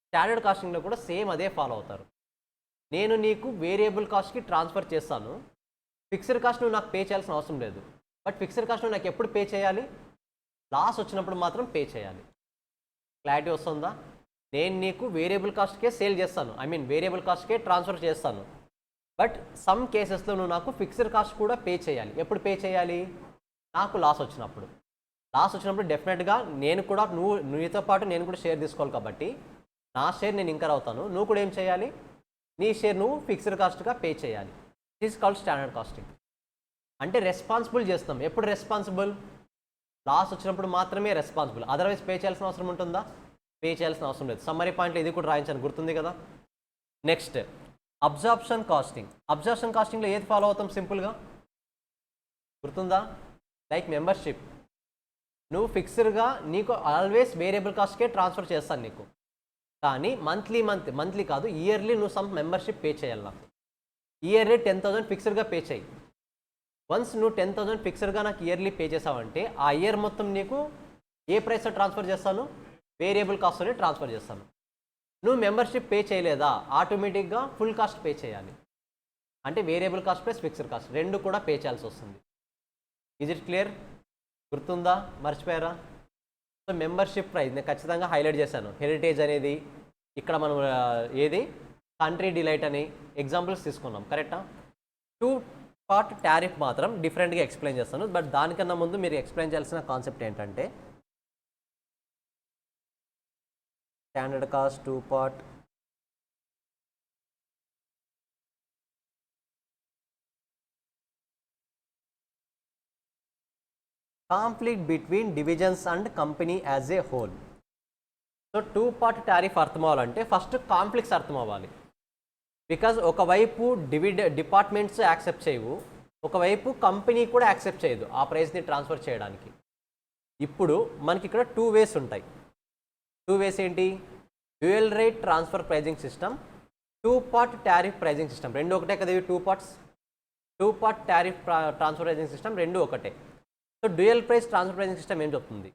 స్టాండర్డ్ కాస్టింగ్లో కూడా సేమ్ అదే ఫాలో అవుతారు. నేను నీకు వేరియబుల్ కాస్ట్కి ట్రాన్స్ఫర్ చేస్తాను, ఫిక్స్డ్ కాస్ట్ నువ్వు నాకు పే చేయాల్సిన అవసరం లేదు. బట్ ఫిక్స్డ్ కాస్ట్ నువ్వు నాకు ఎప్పుడు పే చేయాలి? లాస్ వచ్చినప్పుడు మాత్రం పే చేయాలి. క్లారిటీ వస్తుందా? నేను నీకు వేరియబుల్ కాస్ట్కే సేల్ చేస్తాను, వేరియబుల్ కాస్ట్కే ట్రాన్స్ఫర్ చేస్తాను. బట్ సమ్ కేసెస్లో నువ్వు నాకు ఫిక్స్డ్ కాస్ట్ కూడా పే చేయాలి. ఎప్పుడు పే చేయాలి? నాకు లాస్ వచ్చినప్పుడు. లాస్ వచ్చినప్పుడు డెఫినెట్గా నేను కూడా నీతో పాటు నేను కూడా షేర్ తీసుకోవాలి. కాబట్టి నా షేర్ నేను ఇంకర్ అవుతాను, నువ్వు కూడా ఏం చేయాలి? నీ షేర్ నువ్వు ఫిక్స్డ్ కాస్ట్గా పే చేయాలి. This called standard casting. అంటే రెస్పాన్సిబుల్ చేస్తాం. ఎప్పుడు రెస్పాన్సిబుల్? లాస్ వచ్చినప్పుడు మాత్రమే రెస్పాన్సిబుల్. అదర్వైజ్ పే చేయాల్సిన అవసరం ఉంటుందా? పే చేయాల్సిన అవసరం లేదు. సమ్మరీ పాయింట్లో ఇది కూడా రాయించాను, గుర్తుంది కదా. Next absorption costing. అబ్జార్ప్షన్ కాస్టింగ్లో ఏది ఫాలో అవుతాం? సింపుల్గా గుర్తుందా? Like membership. నువ్వు ఫిక్స్డ్గా నీకు ఆల్వేస్ వేరియబుల్ కాస్ట్కే ట్రాన్స్ఫర్ చేస్తాను నీకు, కానీ మంత్లీ కాదు, ఇయర్లీ నువ్వు సమ్ మెంబర్షిప్ పే చేయాలి నాకు. ఇయర్లీ 10,000 ఫిక్స్డ్గా పే చేయి. వన్స్ నువ్వు 10,000 ఫిక్స్డ్గా నాకు ఇయర్లీ పే చేసావంటే ఆ ఇయర్ మొత్తం నీకు ఏ ప్రైస్తో ట్రాన్స్ఫర్ చేస్తాను? వేరియబుల్ కాస్ట్తోనే ట్రాన్స్ఫర్ చేస్తాను. నువ్వు మెంబర్షిప్ పే చేయలేదా? ఆటోమేటిక్గా ఫుల్ కాస్ట్ పే చేయాలి. అంటే variable cost plus fixed cost రెండు కూడా పే చేయాల్సి వస్తుంది. Is it clear? గుర్తుందా? మర్చిపోయారా? సో మెంబర్షిప్ ప్రైస్ నేను ఖచ్చితంగా హైలైట్ చేశాను. హెరిటేజ్ అనేది ఇక్కడ మనం ఏది కంట్రీ డిలైట్ అని ఎగ్జాంపుల్స్ తీసుకున్నాం, కరెక్టా? 2 పార్ట్ టారిఫ్ మాత్రం డిఫరెంట్గా ఎక్స్ప్లెయిన్ చేస్తాను. బట్ దానికన్నా ముందు మీరు ఎక్స్ప్లెయిన్ చేయాల్సిన కాన్సెప్ట్ ఏంటంటే standard cost 2 part, conflict between divisions and company as a whole. So 2 part tariff అర్థం అవ్వాలంటే ఫస్ట్ కాన్ఫ్లిక్ట్స్ అర్థం అవ్వాలి. బికాజ్ ఒకవైపు డిపార్ట్మెంట్స్ యాక్సెప్ట్ చేయవు, ఒకవైపు కంపెనీ కూడా యాక్సెప్ట్ చేయదు ఆ ప్రైస్ని ట్రాన్స్ఫర్ చేయడానికి. ఇప్పుడు మనకి ఇక్కడ 2 వేస్ ఉంటాయి. 2 వేస్ ఏంటి? Dual rate transfer pricing system, 2 part tariff pricing system. రెండు ఒకటే కదా ఇవి 2 parts. 2 part tariff transfer pricing system రెండు ఒకటే. So dual price transfer pricing system ఏం చెప్తుంది?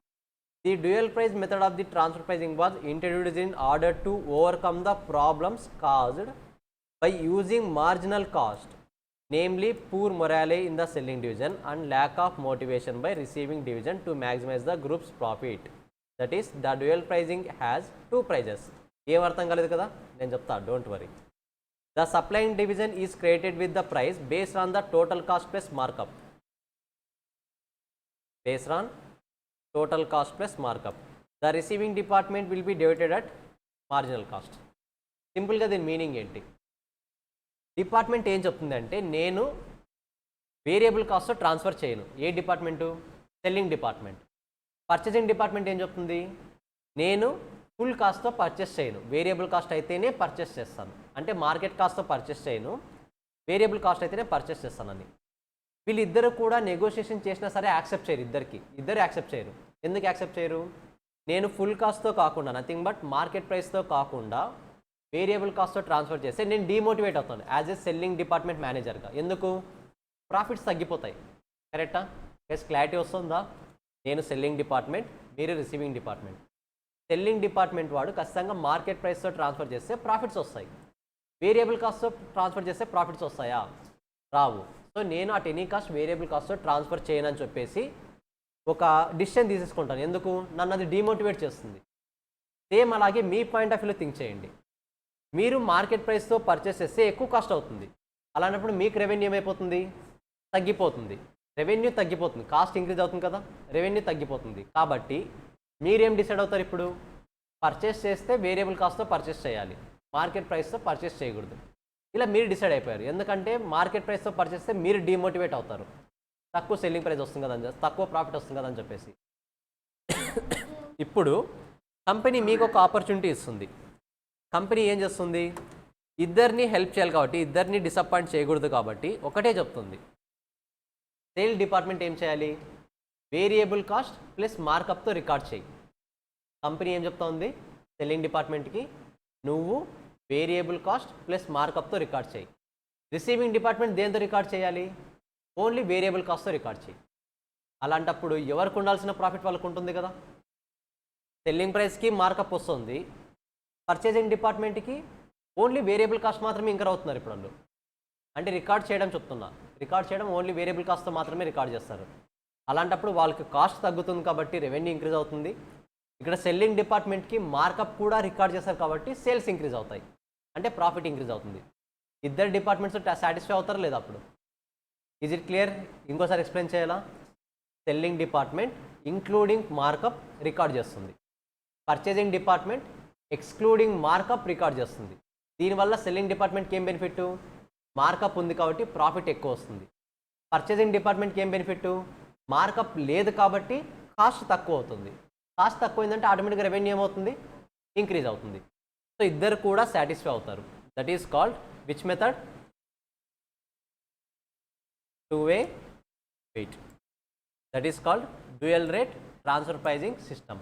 The dual price method of the transfer pricing was introduced in order to overcome the problems caused by using marginal cost, namely poor morale in the selling division and lack of motivation by receiving division to maximize the group's profit. That is, the dual pricing has 2 prices. ఏం అర్థం కాలేదు కదా, నేను చెప్తా, don't worry. The supplying division is created with the price based on the total cost plus markup. Based on total cost plus markup. The receiving department will be divided at marginal cost. సింపుల్గా దీని meaning ఏంటి? Department ఏం చెప్తుందంటే నేను variable కాస్ట్తో transfer చేయను. ఏ department? Selling department. Purchasing department ఏం చెప్తుంది? నేను ఫుల్ కాస్ట్తో పర్చేస్ చేయను, వేరియబుల్ కాస్ట్ అయితేనే పర్చేస్ చేస్తాను. అంటే మార్కెట్ కాస్ట్తో పర్చేస్ చేయను, వేరియబుల్ కాస్ట్ అయితేనే పర్చేస్ చేస్తానని. వీళ్ళిద్దరు కూడా నెగోషియేషన్ చేసినా సరే యాక్సెప్ట్ చేయరు. ఇద్దరు యాక్సెప్ట్ చేయరు. ఎందుకు యాక్సెప్ట్ చేయరు? నేను ఫుల్ కాస్ట్తో కాకుండా, నథింగ్ బట్ మార్కెట్ ప్రైస్తో కాకుండా వేరియబుల్ కాస్ట్తో ట్రాన్స్ఫర్ చేస్తే నేను డీమోటివేట్ అవుతాను యాజ్ ఎ సెల్లింగ్ డిపార్ట్మెంట్ మేనేజర్గా. ఎందుకు? ప్రాఫిట్స్ తగ్గిపోతాయి. కరెక్టా? ఎస్, క్లారిటీ వస్తుందా? నేను సెల్లింగ్ డిపార్ట్మెంట్, మీరు రిసీవింగ్ డిపార్ట్మెంట్. సెల్లింగ్ డిపార్ట్మెంట్ వాడు ఖచ్చితంగా మార్కెట్ ప్రైస్తో ట్రాన్స్ఫర్ చేస్తే ప్రాఫిట్స్ వస్తాయి. వేరియబుల్ కాస్ట్తో ట్రాన్స్ఫర్ చేస్తే ప్రాఫిట్స్ వస్తాయా? రావు. సో నేను అట్ ఎనీ కాస్ట్ వేరియబుల్ కాస్ట్తో ట్రాన్స్ఫర్ చేయనని చెప్పేసి ఒక డిసిషన్ తీసేసుకుంటాను. ఎందుకు? నన్ను అది డీమోటివేట్ చేస్తుంది. సేమ్ అలాగే మీ పాయింట్ ఆఫ్ వ్యూలో థింక్ చేయండి. మీరు మార్కెట్ ప్రైస్తో పర్చేస్ చేస్తే ఎక్కువ కాస్ట్ అవుతుంది. అలాంటప్పుడు మీకు రెవెన్యూ ఏమైపోతుంది? తగ్గిపోతుంది. రెవెన్యూ తగ్గిపోతుంది, కాస్ట్ ఇంక్రీజ్ అవుతుంది కదా, రెవెన్యూ తగ్గిపోతుంది. కాబట్టి మీరేం డిసైడ్ అవుతారు ఇప్పుడు? పర్చేస్ చేస్తే వేరియబుల్ కాస్ట్తో పర్చేస్ చేయాలి, మార్కెట్ ప్రైస్తో పర్చేస్ చేయకూడదు. ఇలా మీరు డిసైడ్ అయిపోయారు. ఎందుకంటే మార్కెట్ ప్రైస్తో పర్చేస్ చేస్తే మీరు డీమోటివేట్ అవుతారు. తక్కువ సెల్లింగ్ ప్రైస్ వస్తుంది కదా అని, తక్కువ ప్రాఫిట్ వస్తుంది కదా అని చెప్పేసి. ఇప్పుడు కంపెనీ మీకు ఒక ఆపర్చునిటీ ఇస్తుంది. కంపెనీ ఏం చేస్తుంది? ఇద్దరిని హెల్ప్ చేయాలి కాబట్టి, ఇద్దరిని డిసప్పాయింట్ చేయకూడదు కాబట్టి ఒకటే చెప్తుంది. సేల్ డిపార్ట్మెంట్ ఏం చేయాలి? వేరియబుల్ కాస్ట్ ప్లస్ మార్కప్తో రికార్డ్ చేయి. కంపెనీ ఏం చెప్తా ఉంది? సెల్లింగ్ డిపార్ట్మెంట్కి నువ్వు వేరియబుల్ కాస్ట్ ప్లస్ మార్కప్తో రికార్డ్ చేయి. రిసీవింగ్ డిపార్ట్మెంట్ దేంతో రికార్డ్ చేయాలి? ఓన్లీ వేరియబుల్ కాస్ట్తో రికార్డ్ చేయి. అలాంటప్పుడు ఎవరికి ఉండాల్సిన ప్రాఫిట్ వాళ్ళకు ఉంటుంది కదా. సెల్లింగ్ ప్రైస్కి మార్కప్ వస్తుంది, పర్చేజింగ్ డిపార్ట్మెంట్కి ఓన్లీ వేరియబుల్ కాస్ట్ మాత్రమే ఇంకర్ అవుతున్నారు ఇప్పుడు వాళ్ళు. అంటే రికార్డ్ చేయడం చెప్తున్నా, రికార్డ్ చేయడం ఓన్లీ వేరియబుల్ కాస్ట్తో మాత్రమే రికార్డ్ చేస్తారు. అలాంటప్పుడు వాళ్ళకి కాస్ట్ తగ్గుతుంది కాబట్టి రెవెన్యూ ఇంక్రీజ్ అవుతుంది. ఇక్కడ సెల్లింగ్ డిపార్ట్మెంట్కి మార్కప్ కూడా రికార్డ్ చేస్తారు కాబట్టి సేల్స్ ఇంక్రీజ్ అవుతాయి, అంటే ప్రాఫిట్ ఇంక్రీజ్ అవుతుంది. ఇద్దరు డిపార్ట్మెంట్స్ సాటిస్ఫై అవుతారు లేదా అప్పుడు? Is it clear? ఇంకోసారి ఎక్స్ప్లెయిన్ చేయాలా? Selling department including markup record చేస్తుంది, purchasing department excluding markup record చేస్తుంది. దీనివల్ల సెల్లింగ్ డిపార్ట్మెంట్కి ఏం బెనిఫిట్? మార్కప్ ఉంది కాబట్టి ప్రాఫిట్ ఎక్కువ వస్తుంది. పర్చేజింగ్ డిపార్ట్మెంట్కి ఏం బెనిఫిట్? మార్కప్ లేదు కాబట్టి కాస్ట్ తక్కువ అవుతుంది. కాస్ట్ తక్కువైందంటే ఆటోమేటిక్గా రెవెన్యూ ఏమవుతుంది? ఇంక్రీజ్ అవుతుంది. సో ఇద్దరు కూడా సాటిస్ఫై అవుతారు. That is called which method? Two-way weight. That is called dual rate transfer pricing system.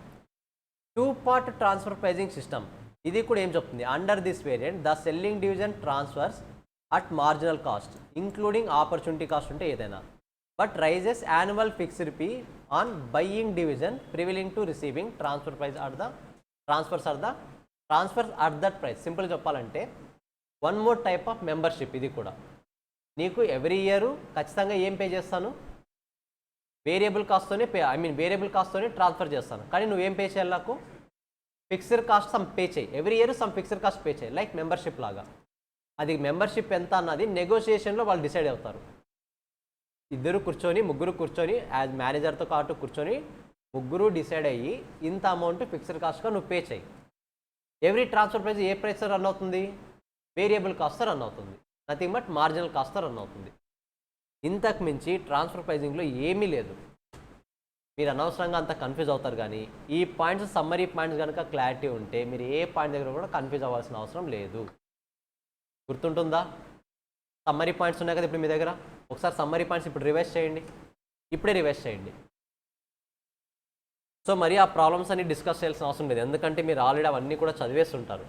Two part transfer pricing system. ఇది కూడా ఏం చెప్తుంది? Under this variant the selling division transfers at marginal cost including opportunity cost ఉంటే ఏదైనా, but raises annual fixed fee on buying division prevailing to receiving transfer price or the transfers at that price. Simple చెప్పాలంటే one more type of membership. ఇది కూడా నీకు every year ఖచ్చితంగా ఏం pay చేస్తాను? Variable కాస్ట్తోనే variable కాస్ట్తోనే transfer చేస్తాను. కానీ నువ్వేం పే చేయాలి? నాకు ఫిక్స్డ్ కాస్ట్ సమ్ పే చేయి. Every year some fixed cost pay చేయి, లైక్ మెంబర్షిప్ లాగా. అది మెంబర్షిప్ ఎంత అన్నది నెగోషియేషన్లో వాళ్ళు డిసైడ్ అవుతారు. ఇద్దరు కూర్చొని, ముగ్గురు కూర్చొని, యాజ్ మేనేజర్తో పాటు కూర్చొని ముగ్గురు డిసైడ్ అయ్యి ఇంత అమౌంట్ ఫిక్స్డ్ కాస్ట్గా నువ్వు పే చేయి. ఎవ్రీ ట్రాన్స్ఫర్ ప్రైస్ ఏ ప్రైస్తో రన్ అవుతుంది? వేరియబుల్ కాస్ట్తో రన్ అవుతుంది, నథింగ్ బట్ మార్జినల్ కాస్ట్తో రన్ అవుతుంది. ఇంతకు మించి ట్రాన్స్ఫర్ ప్రైజింగ్లో ఏమీ లేదు. మీరు అనవసరంగా అంత కన్ఫ్యూజ్ అవుతారు. కానీ ఈ పాయింట్స్, సమ్మరీ పాయింట్స్ కనుక క్లారిటీ ఉంటే మీరు ఏ పాయింట్ దగ్గర కూడా కన్ఫ్యూజ్ అవ్వాల్సిన అవసరం లేదు. గుర్తుంటుందా? సమ్మరీ పాయింట్స్ ఉన్నాయి కదా ఇప్పుడు మీ దగ్గర. ఒకసారి సమ్మరీ పాయింట్స్ ఇప్పుడు రివైజ్ చేయండి, ఇప్పుడే రివైజ్ చేయండి. సో మరి ఆ ప్రాబ్లమ్స్ అన్ని డిస్కస్ చేయాల్సిన అవసరం లేదు, ఎందుకంటే మీరు ఆల్రెడీ అవన్నీ కూడా చదివేస్తుంటారు.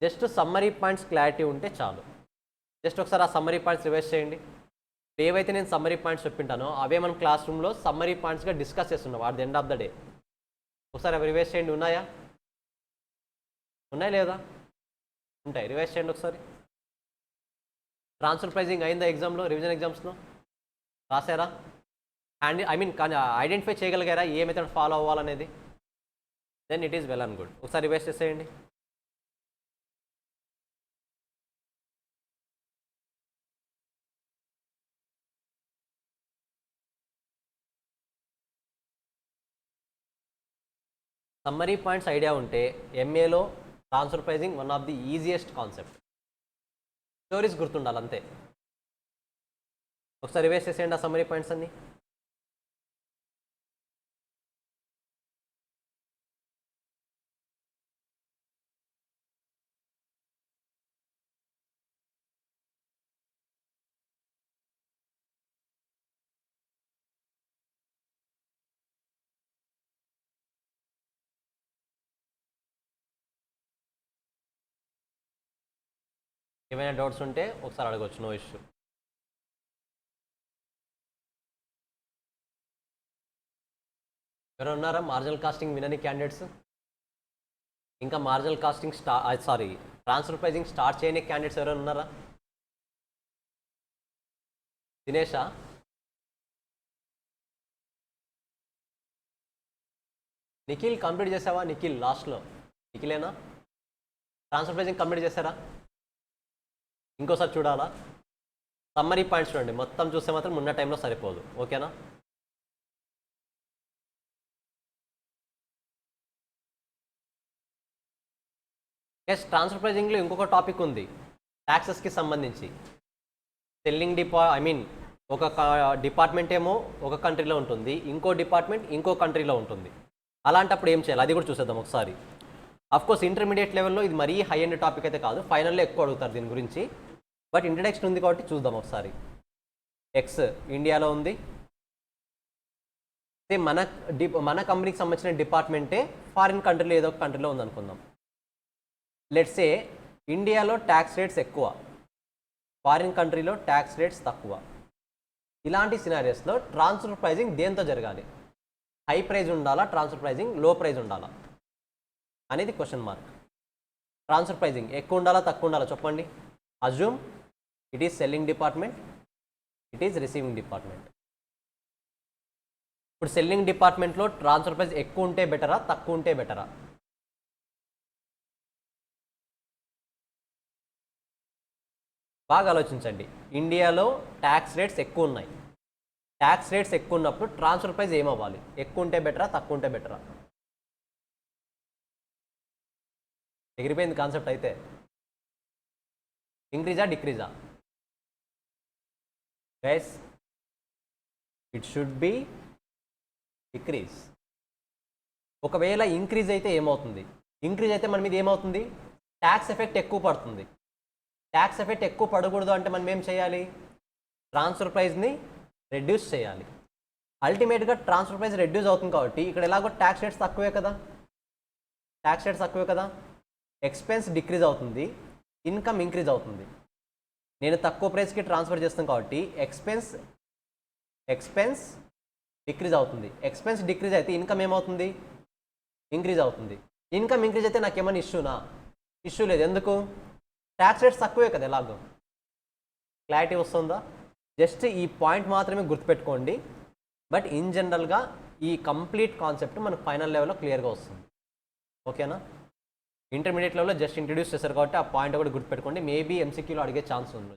జస్ట్ సమ్మరీ పాయింట్స్ క్లారిటీ ఉంటే చాలు. జస్ట్ ఒకసారి ఆ సమ్మరీ పాయింట్స్ రివైజ్ చేయండి. ఏవైతే నేను సమ్మరీ పాయింట్స్ చెప్పింటానో అవే మనం క్లాస్ రూమ్లో సమ్మరీ పాయింట్స్గా డిస్కస్ చేస్తున్నాం at the end of the day. ఒకసారి అవి రివైజ్ చేయండి. ఉన్నాయా? ఉన్నాయా లేదా? ఉంటాయి, రివైజ్ చేయండి ఒకసారి. ట్రాన్స్ఫర్ ప్రైజింగ్ అయిందా ఎగ్జామ్లో, రివిజన్ ఎగ్జామ్స్లో? రాసారా? అండ్ కానీ ఐడెంటిఫై చేయగలిగారా ఏ మెథడ్ ఫాలో అవ్వాలనేది? Then it is well and good. ఒకసారి రివైజ్ చేసేయండి. సమ్మరీ పాయింట్స్ ఐడియా ఉంటే ఎంఏలో transfer pricing one of the easiest concept. Stories గుర్తుండాలి అంతే. ఒకసారి రివైజ్ చేసేయండి ఆ సమ్మరీ పాయింట్స్ అన్ని. ఏమైనా డౌట్స్ ఉంటే ఒకసారి అడగవచ్చు, నో ఇష్యూ. ఎవరు ఉన్నారా మార్జినల్ కాస్టింగ్ వినని క్యాండిడేట్స్? ఇంకా marginal costing transfer pricing start చేయని క్యాండిడేట్స్ ఎవరైనా ఉన్నారా? దినేషా? నిఖిల్ కంప్లీట్ చేసావా? నిఖిల్ లాస్ట్లో నిఖిలేనా? ట్రాన్స్ఫర్ ప్రైజింగ్ కంప్లీట్ చేశారా? ఇంకోసారి చూడాలా? సమ్మరీ పాయింట్స్ చూడండి, మొత్తం చూస్తే మాత్రం ఉన్న టైంలో సరిపోదు. ఓకేనా? నెక్స్ట్ ట్రాన్స్ఫర్ ప్రైజింగ్లో ఇంకొక టాపిక్ ఉంది ట్యాక్సెస్కి సంబంధించి. సెల్లింగ్ ఒక డిపార్ట్మెంట్ ఏమో ఒక కంట్రీలో ఉంటుంది, ఇంకో డిపార్ట్మెంట్ ఇంకో కంట్రీలో ఉంటుంది. అలాంటప్పుడు ఏం చేయాలి అది కూడా చూసేద్దాం ఒకసారి. అఫ్కోర్స్ ఇంటర్మీడియట్ లెవెల్లో ఇది మరీ హై ఎండ్ టాపిక్ అయితే కాదు, ఫైనల్లో ఎక్కువ అడుగుతారు దీని గురించి. బట్ ఇంట్రడక్షన్ ఉంది కాబట్టి చూద్దాం ఒకసారి. ఎక్స్ ఇండియాలో ఉంది, మన కంపెనీకి సంబంధించిన డిపార్ట్మెంటే ఫారిన్ కంట్రీలో ఏదో ఒక కంట్రీలో ఉందనుకుందాం. లెట్స్ సే ఇండియాలో ట్యాక్స్ రేట్స్ ఎక్కువ, ఫారిన్ కంట్రీలో ట్యాక్స్ రేట్స్ తక్కువ. ఇలాంటి సినారియస్లో ట్రాన్స్ఫర్ ప్రైజింగ్ దేంతో జరగాలి? హై ప్రైజ్ ఉండాలా, ట్రాన్స్ఫర్ ప్రైజింగ్ లో ప్రైజ్ ఉండాలా అనేది క్వశ్చన్ మార్క్. ట్రాన్స్ఫర్ ప్రైజింగ్ ఎక్కువ ఉండాలా తక్కువ ఉండాలా చెప్పండి. Assume it is selling department, it is receiving department. ఇప్పుడు సెల్లింగ్ డిపార్ట్మెంట్లో ట్రాన్స్ఫర్ ప్రైజ్ ఎక్కువ ఉంటే బెటరా తక్కువ ఉంటే బెటరా? బాగా ఆలోచించండి. ఇండియాలో ట్యాక్స్ రేట్స్ ఎక్కువ ఉన్నాయి, ట్యాక్స్ రేట్స్ ఎక్కువ ఉన్నప్పుడు ట్రాన్స్ఫర్ ప్రైస్ ఏమవ్వాలి? ఎక్కువ ఉంటే బెటరా తక్కువ ఉంటే బెటరా? ఎగిరిపోయింది కాన్సెప్ట్ అయితే. ఇంక్రీజా డిక్రీజా? Guys it should be decrease. ఒకవేళ ఇంక్రీజ్ అయితే ఏమవుతుంది? ఇంక్రీజ్ అయితే మన మీద ఏమవుతుంది? ట్యాక్స్ ఎఫెక్ట్ ఎక్కువ పడుతుంది. ట్యాక్స్ ఎఫెక్ట్ ఎక్కువ పడకూడదు అంటే మనం ఏం చేయాలి? ట్రాన్స్ఫర్ ప్రైస్ని రెడ్యూస్ చేయాలి. అల్టిమేట్గా ట్రాన్స్ఫర్ ప్రైస్ రెడ్యూస్ అవుతుంది కాబట్టి ఇక్కడ ఎలాగో ట్యాక్స్ రేట్స్ తక్కువే కదా, ట్యాక్స్ రేట్స్ తక్కువే కదా, ఎక్స్పెన్స్ డిక్రీజ్ అవుతుంది, ఇన్కమ్ ఇంక్రీజ్ అవుతుంది. నేను తక్కువ ప్రైస్కి ట్రాన్స్ఫర్ చేస్తాను కాబట్టి ఎక్స్పెన్స్ డిక్రీజ్ అవుతుంది. ఎక్స్పెన్స్ డిక్రీజ్ అయితే ఇన్కమ్ ఏమవుతుంది? ఇంక్రీజ్ అవుతుంది. ఇన్కమ్ ఇంక్రీజ్ అయితే నాకేమైనా ఇష్యూనా? ఇష్యూ లేదు. ఎందుకు? ట్యాక్స్ రేట్స్ తక్కువే కదా ఎలాగో. క్లారిటీ వస్తుందా? జస్ట్ ఈ పాయింట్ మాత్రమే గుర్తుపెట్టుకోండి. బట్ ఇన్ జనరల్గా ఈ కంప్లీట్ కాన్సెప్ట్ మనకు ఫైనల్ లెవెల్లో క్లియర్గా వస్తుంది. ఓకేనా? ఇంటర్మీడియట్ లెవెల్లో జస్ట్ ఇంట్రడ్యూస్ చేశారు కాబట్టి ఆ పాయింట్ కూడా గుర్తుపెట్టుకోండి. మేబీ ఎంసీక్యూలో అడిగే ఛాన్స్ ఉంది.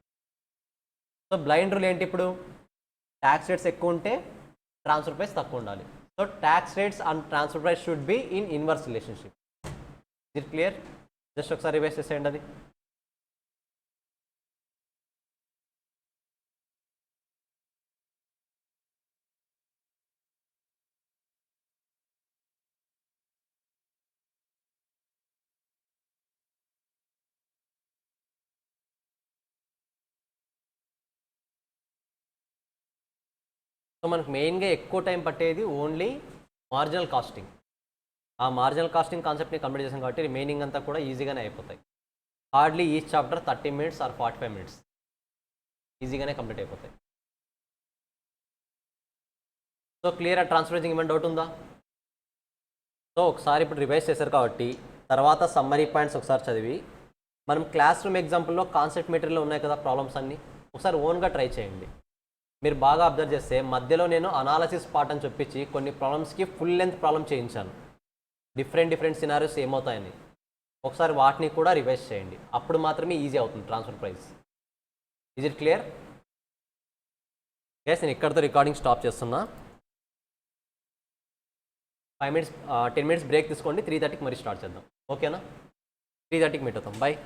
సో బ్లైండ్ రూల్ ఏంటి ఇప్పుడు? ట్యాక్స్ రేట్స్ ఎక్కువ ఉంటే ట్రాన్స్ఫర్ ప్రైస్ తక్కువ ఉండాలి. So tax rates and transfer price should be in inverse relationship. It clear? Just ఒకసారి రివైజ్ చేసేయండి అది. సో మనకు మెయిన్గా ఎక్కువ టైం పట్టేది ఓన్లీ మార్జినల్ కాస్టింగ్. ఆ మార్జినల్ కాస్టింగ్ కాన్సెప్ట్ని కంప్లీట్ చేసాం కాబట్టి రిమైనింగ్ అంతా కూడా ఈజీగానే అయిపోతాయి. Hardly each chapter 30 minutes or 45 minutes ఈజీగానే కంప్లీట్ అయిపోతాయి. So clear? ఆ ట్రాన్స్ఫర్ ప్రైజింగ్ ఏమైనా డౌట్ ఉందా? సో ఒకసారి ఇప్పుడు రివైజ్ చేశారు కాబట్టి తర్వాత సమ్మరీ పాయింట్స్ ఒకసారి చదివి మనం క్లాస్ రూమ్ ఎగ్జాంపుల్లో కాన్సెప్ట్ మెటీరియల్లో ఉన్నాయి కదా ప్రాబ్లమ్స్ అన్నీ, ఒకసారి ఓన్గా ట్రై చేయండి. మీరు బాగా అబ్జర్వ్ చేస్తే మధ్యలో నేను అనాలసిస్ పార్ట్ అని చెప్పించి కొన్ని ప్రాబ్లమ్స్కి ఫుల్ లెంత్ ప్రాబ్లమ్ చేయించాను, డిఫరెంట్ సినారియోస్ ఏమవుతాయని. ఒకసారి వాటిని కూడా రివైజ్ చేయండి, అప్పుడు మాత్రమే ఈజీ అవుతుంది transfer price. Is it clear? Yes, నేను ఇక్కడితో రికార్డింగ్ స్టాప్ చేస్తున్నా. 10 minutes బ్రేక్ తీసుకోండి. 3:30కి మరి స్టార్ట్ చేద్దాం. ఓకేనా? 3:30కి మీట్ అవుతాం. బాయ్.